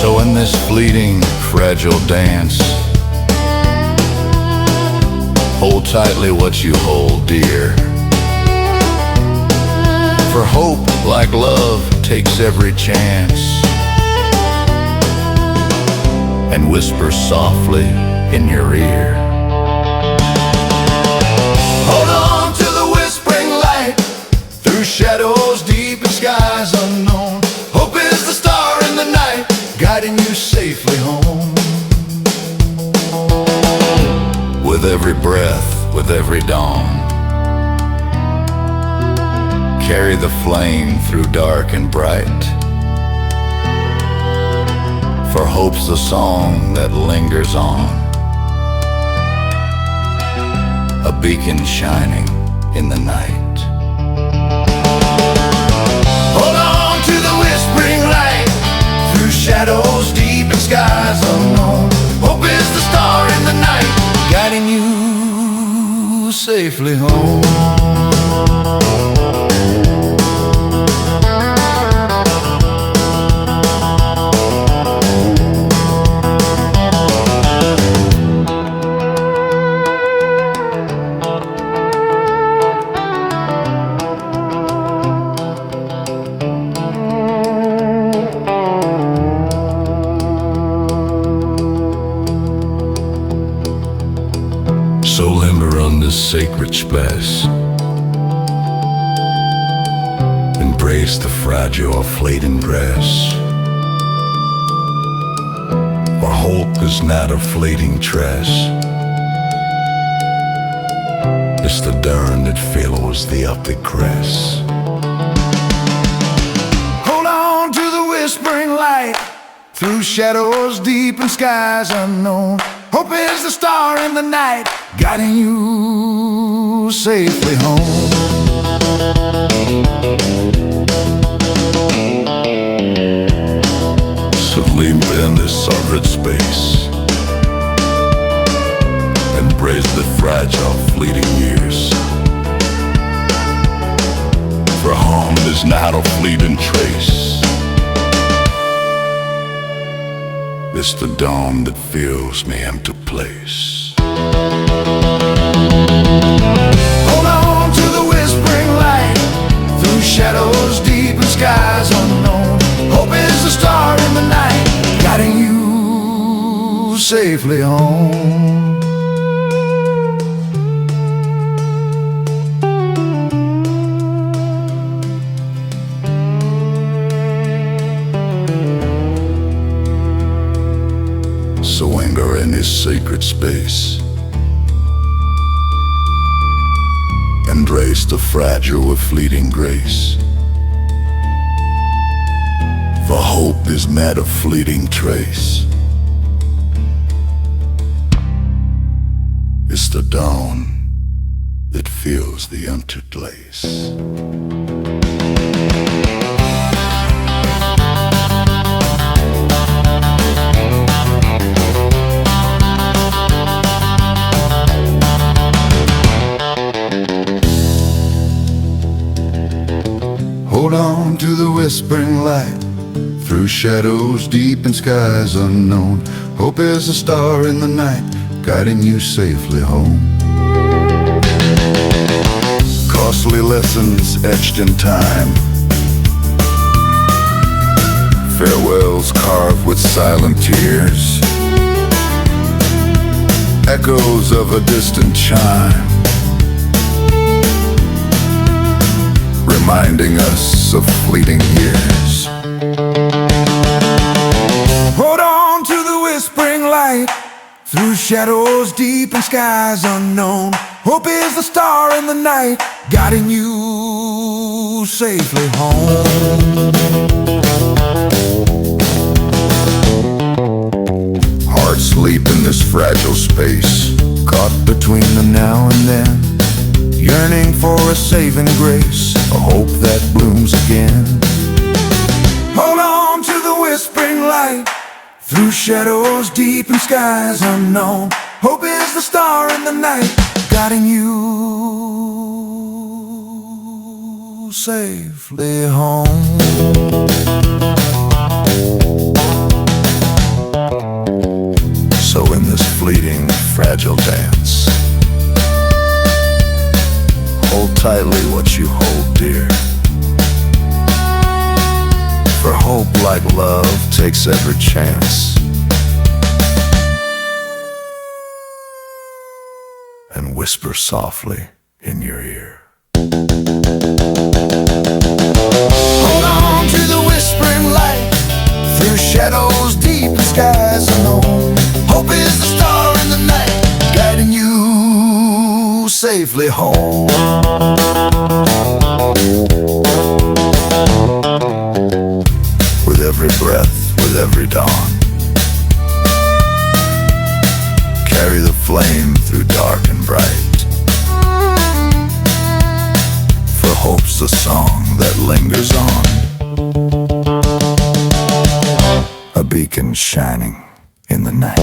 So in this fleeting, fragile dance, hold tightly what you hold dear. For hope, like love, takes every chance, and whispers softly in your ear. Hold on to the whispering light, through shadows deep and skies unknown. Hope is the star in the night, guiding you safely home. With every breath, with every dawn, carry the flame through dark and bright. For hope's the song that lingers on, a beacon shining in the night. Hold on to the whispering light, through shadows deep and skies unknown. Hope is the star in the night, Guiding you safely home. So limber on this sacred space, embrace the fragile fleeting grace. For hope is not a fleeting trace, it's the dawn that follows the upward crest. hold on to the whispering light, through shadows deep and skies unknown. Hope is the star in the night, guiding you safely home. So limp in this sacred space, embrace the fragile fleeting years. For home is not a fleeting trace, it's the dawn that fills me empty place. Hold on to the whispering light, through shadows deep and skies unknown. Hope is the star in the night, guiding you safely home. So linger in this sacred space, embrace the fragile with fleeting grace. For hope is not a fleeting trace, it's the dawn that fills the empty place. Hold on to the whispering light, through shadows deep and skies unknown. Hope is a star in the night, guiding you safely home. Costly lessons etched in time, farewells carved with silent tears, echoes of a distant chime, reminding us of fleeting years. Hold on to the whispering light, through shadows deep and skies unknown. Hope is the star in the night, guiding you safely home. Hearts sleep in this fragile space, caught between the now and then, yearning for a saving grace, a hope that blooms again. Hold on to the whispering light, through shadows deep and skies unknown. Hope is the star in the night, guiding you safely home. So in this fleeting, fragile dance, hold tightly what you hold dear. For hope, like love, takes every chance, and whisper softly in your ear. Hold on to the whispering light, through shadows deep and skies unknown. Hope is the star in the night, Guiding you safely home. With every breath, with every dawn, flame through dark and bright. For hope's the song that lingers on, a beacon shining in the night.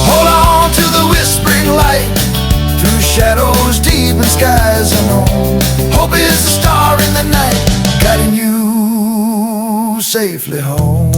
Hold on to the whispering light, through shadows deep and skies unknown. Hope is the star in the night, guiding you safely home.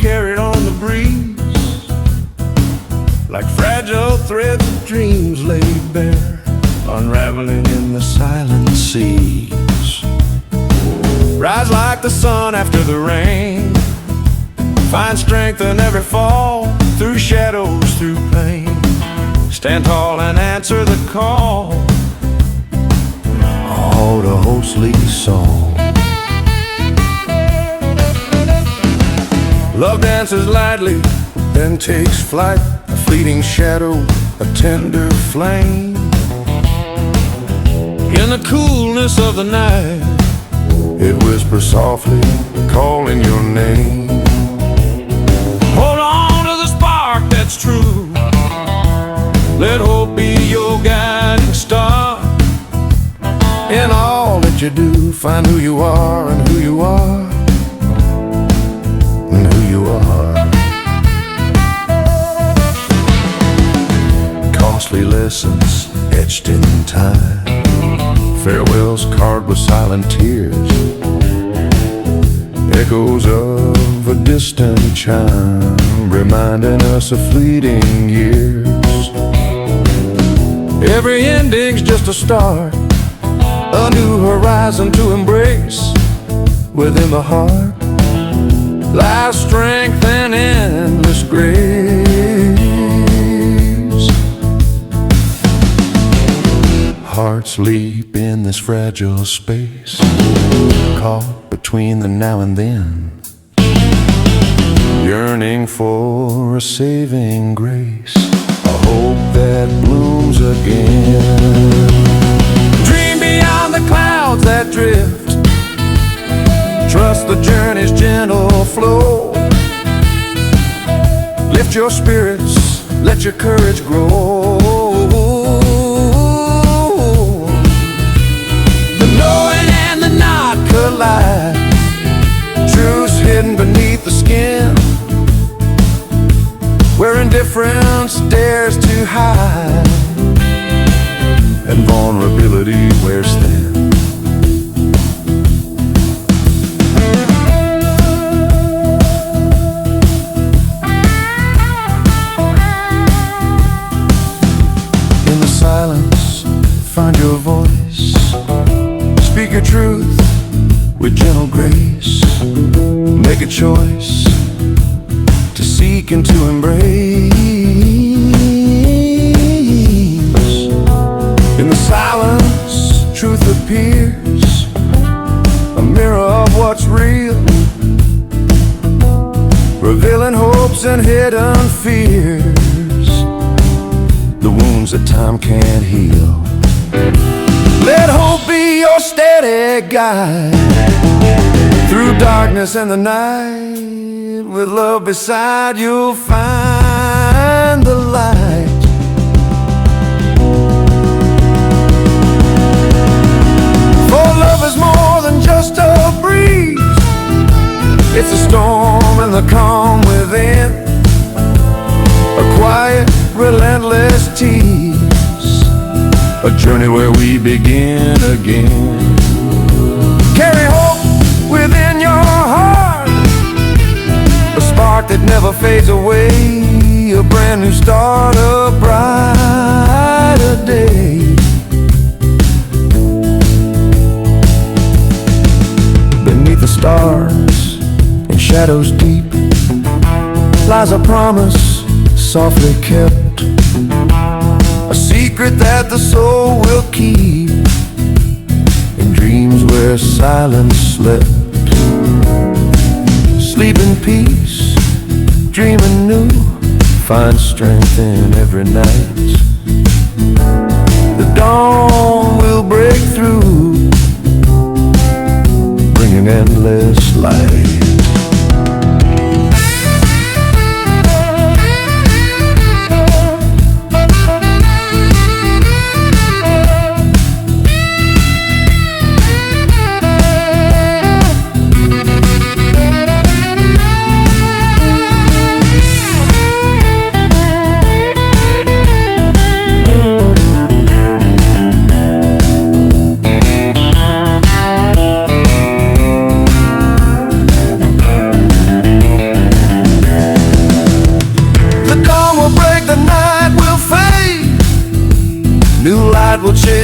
carried on the breeze, like fragile threads of dreams laid bare, unraveling in the silent seas. Rise like the sun after the rain, find strength in every fall, through shadows, through pain. Stand tall and answer the call. Oh, the hostly song. Love dances lightly, then takes flight, a fleeting shadow, a tender flame. In the coolness of the night, it whispers softly, calling your name. Hold on to the spark that's true. Let hope be your guiding star. In all that you do, find who you are and who you are and who you are. Costly lessons etched in time, farewells carved with silent tears, echoes of a distant chime, reminding us of fleeting years. Every ending's just a start, a new horizon to embrace. Within the heart lies strength and endless grace. Hearts leap in this fragile space, caught between the now and then, yearning for a saving grace, a hope that blooms again. Dream beyond the clouds that drift, trust the journey's gentle flow. Lift your spirits, let your courage grow. The knowing and the not collide, truths hidden beneath the skin, where indifference dares to hide and vulnerability wears thin. In the silence, find your voice, speak your truth with gentle grace. Make a choice to seek and to embrace. In the silence, truth appears, a mirror of what's real, revealing hopes and hidden fears, the wounds that time can't heal. Let hope be your steady guide, through darkness and the night. With love beside, you'll find the light. For love is more than just a breeze, it's a storm and the calm within, a quiet, relentless tease, a journey where we begin again. Carry hope within your heart, a spark that never fades away, a brand new start, a brighter day. Beneath the stars, in shadows deep, lies a promise softly kept, a secret that the soul will keep, in dreams where silence slept. Sleep in peace, dream anew, find strength in every night. The dawn will break through, bringing endless light.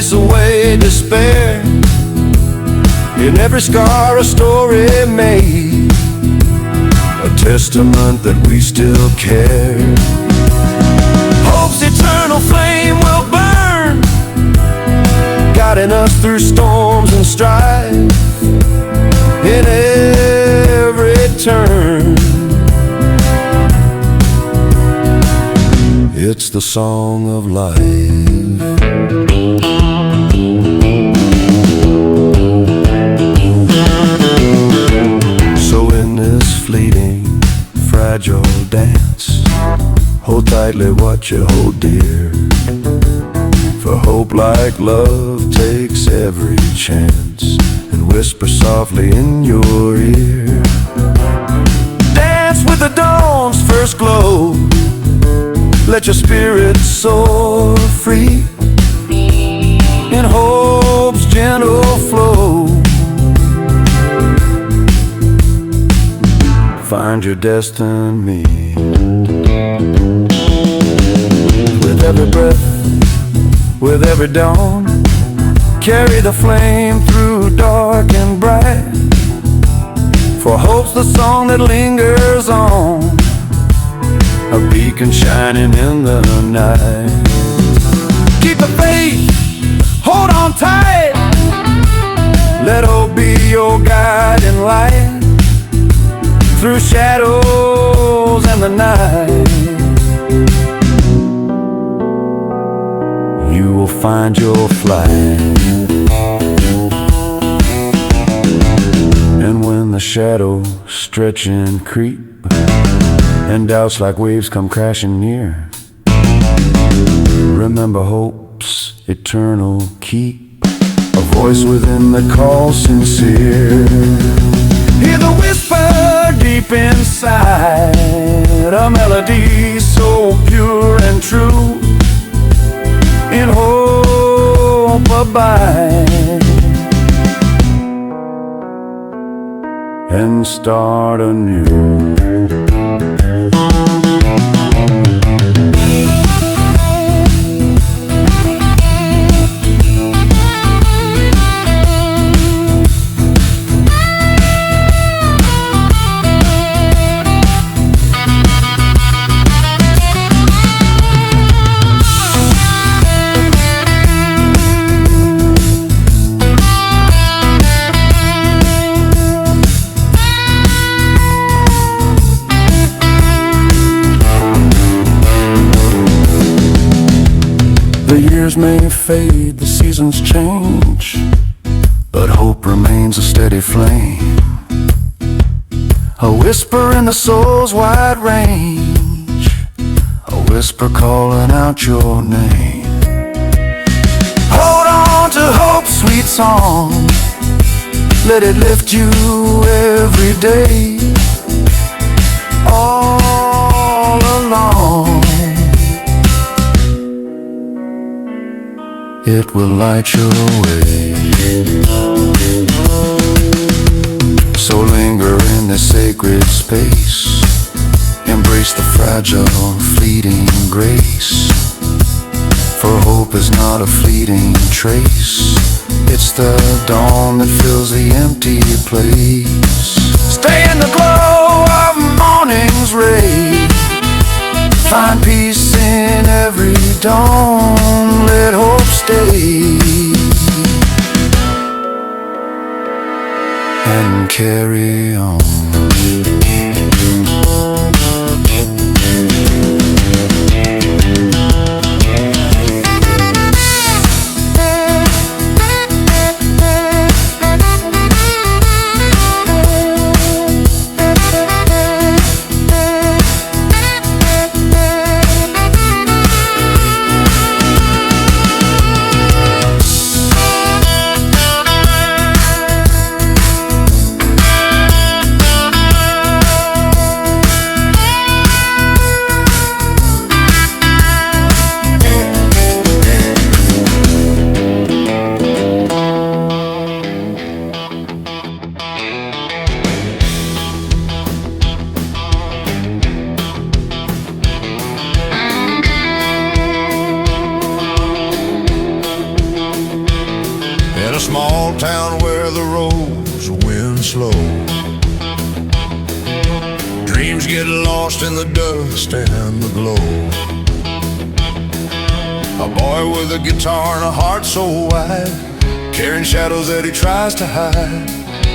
chase away despair. In every scar a story made, a testament that we still care. Hope's eternal flame will burn, guiding us through storms and strife. In every turn, it's the song of life. So in this fleeting, fragile dance, hold tightly what you hold dear. For hope like love takes every chance and whisper softly in your ear. Dance with the dawn's first glow, let your spirit soar free in hope's gentle flow. Find your destiny. With every breath, with every dawn, carry the flame through dark and bright. For hope's the song that lingers on, a beacon shining in the night. Keep the faith, hold on tight, let hope be your guiding light. Through shadows and the night, you will find your flight. And when the shadows stretch and creep, and doubts like waves come crashing near, remember hope's eternal keep, a voice within that calls sincere. Hear the whisper deep inside, a melody so pure and true. In hope abide and start anew. The years may fade, the seasons change, but hope remains a steady flame, a whisper in the soul's wide range, a whisper calling out your name. Hold on to hope's sweet song, let it lift you every day, all along. It will light your way. So linger in this sacred space, embrace the fragile, fleeting grace. For hope is not a fleeting trace, it's the dawn that fills the empty place. Stay in the glow of morning's ray, find peace in every dawn, let hope stay and carry on. small town where the roads wind slow. Dreams get lost in the dust and the glow. A boy with a guitar and a heart so wide, carrying shadows that he tries to hide.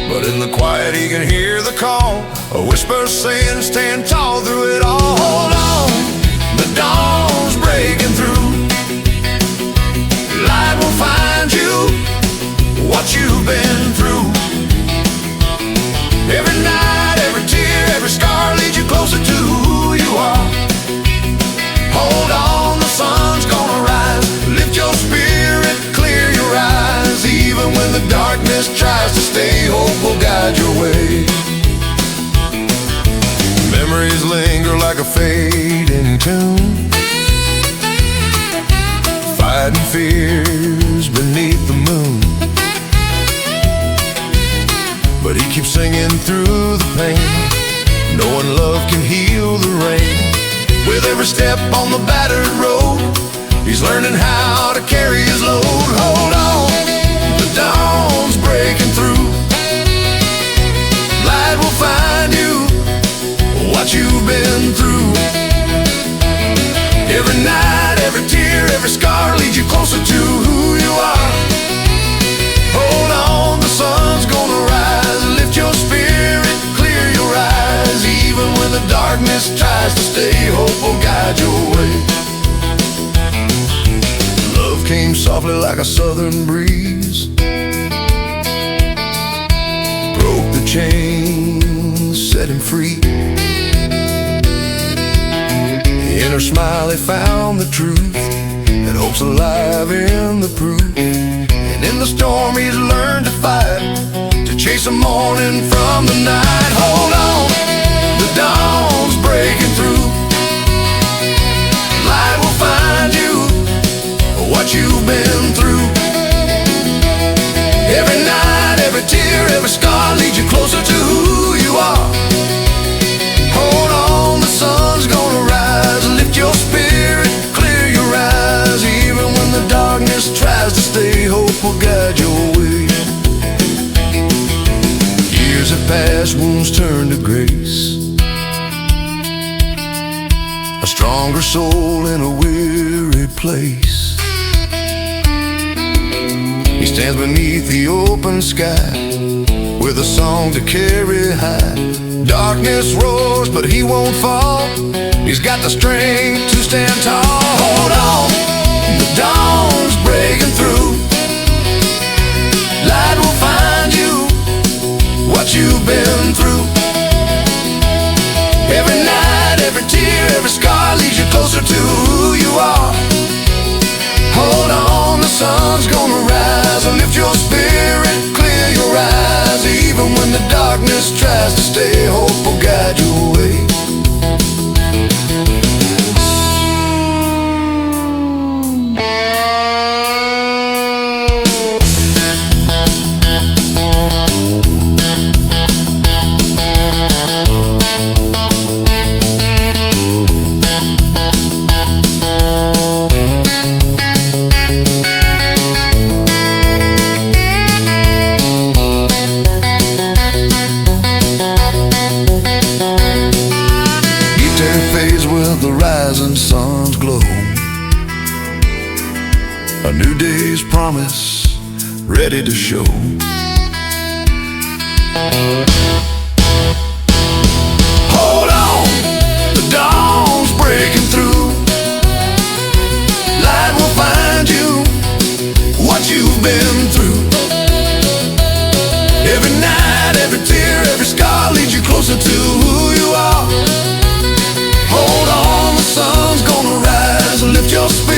But in the quiet he can hear the call, a whisper saying stand tall through it all. Hold on, the dawn's breaking through. Light will find you what you've been through. Every night, every tear, every scar leads you closer to who you are. Hold on, the sun's gonna rise. Lift your spirit, clear your eyes. Even when the darkness tries to stay, hope will guide your way. Memories linger like a fading tune, fighting fears beneath the moon. But he keeps singing through the pain, knowing love can heal the rain. With every step on the battered road, he's learning how to carry his load. Hold on, the dawn's breaking through. Light will find you what you've been through. Every night, every tear, every scar leads you closer to who you are. Hold on, the sun's gonna rise. Lift your spirit, clear your eyes. Even when the darkness tries to stay, hope will guide your way. Love came softly like a southern breeze, broke the chains, set him free. In her smile he found the truth, and hope's alive in the proof. And in the storm he's learned to fight, to chase the morning from the night. Hold on, the dawn's breaking through. Light will find you what you've been through. Every night, every tear, every scar leads you closer to who you are. Hold on, the sun's gonna rise. Lift your spirit, clear your eyes. Even when the darkness tries to stay, hope will guide your way. Years have passed, wounds turn to grace. A stronger soul in a weary place. He stands beneath the open sky with a song to carry high. Darkness roars, but he won't fall. He's got the strength to stand tall. Hold on, the dawn's breaking through. Light will find you what you've been through. Every night, every tear, every scar leads you closer to who you are. Hold on, the sun's gonna rise. Lift your spirit, clear your eyes. Even when the darkness tries to stay, hope will guide your way. The rising sun's glow, a new day's promise ready to show. Hold on, the dawn's breaking through. Light will find you what you've been through. Every night, every tear, every scar leads you closer to who you are. Hold on, the sun's gonna rise. Lift your spirit,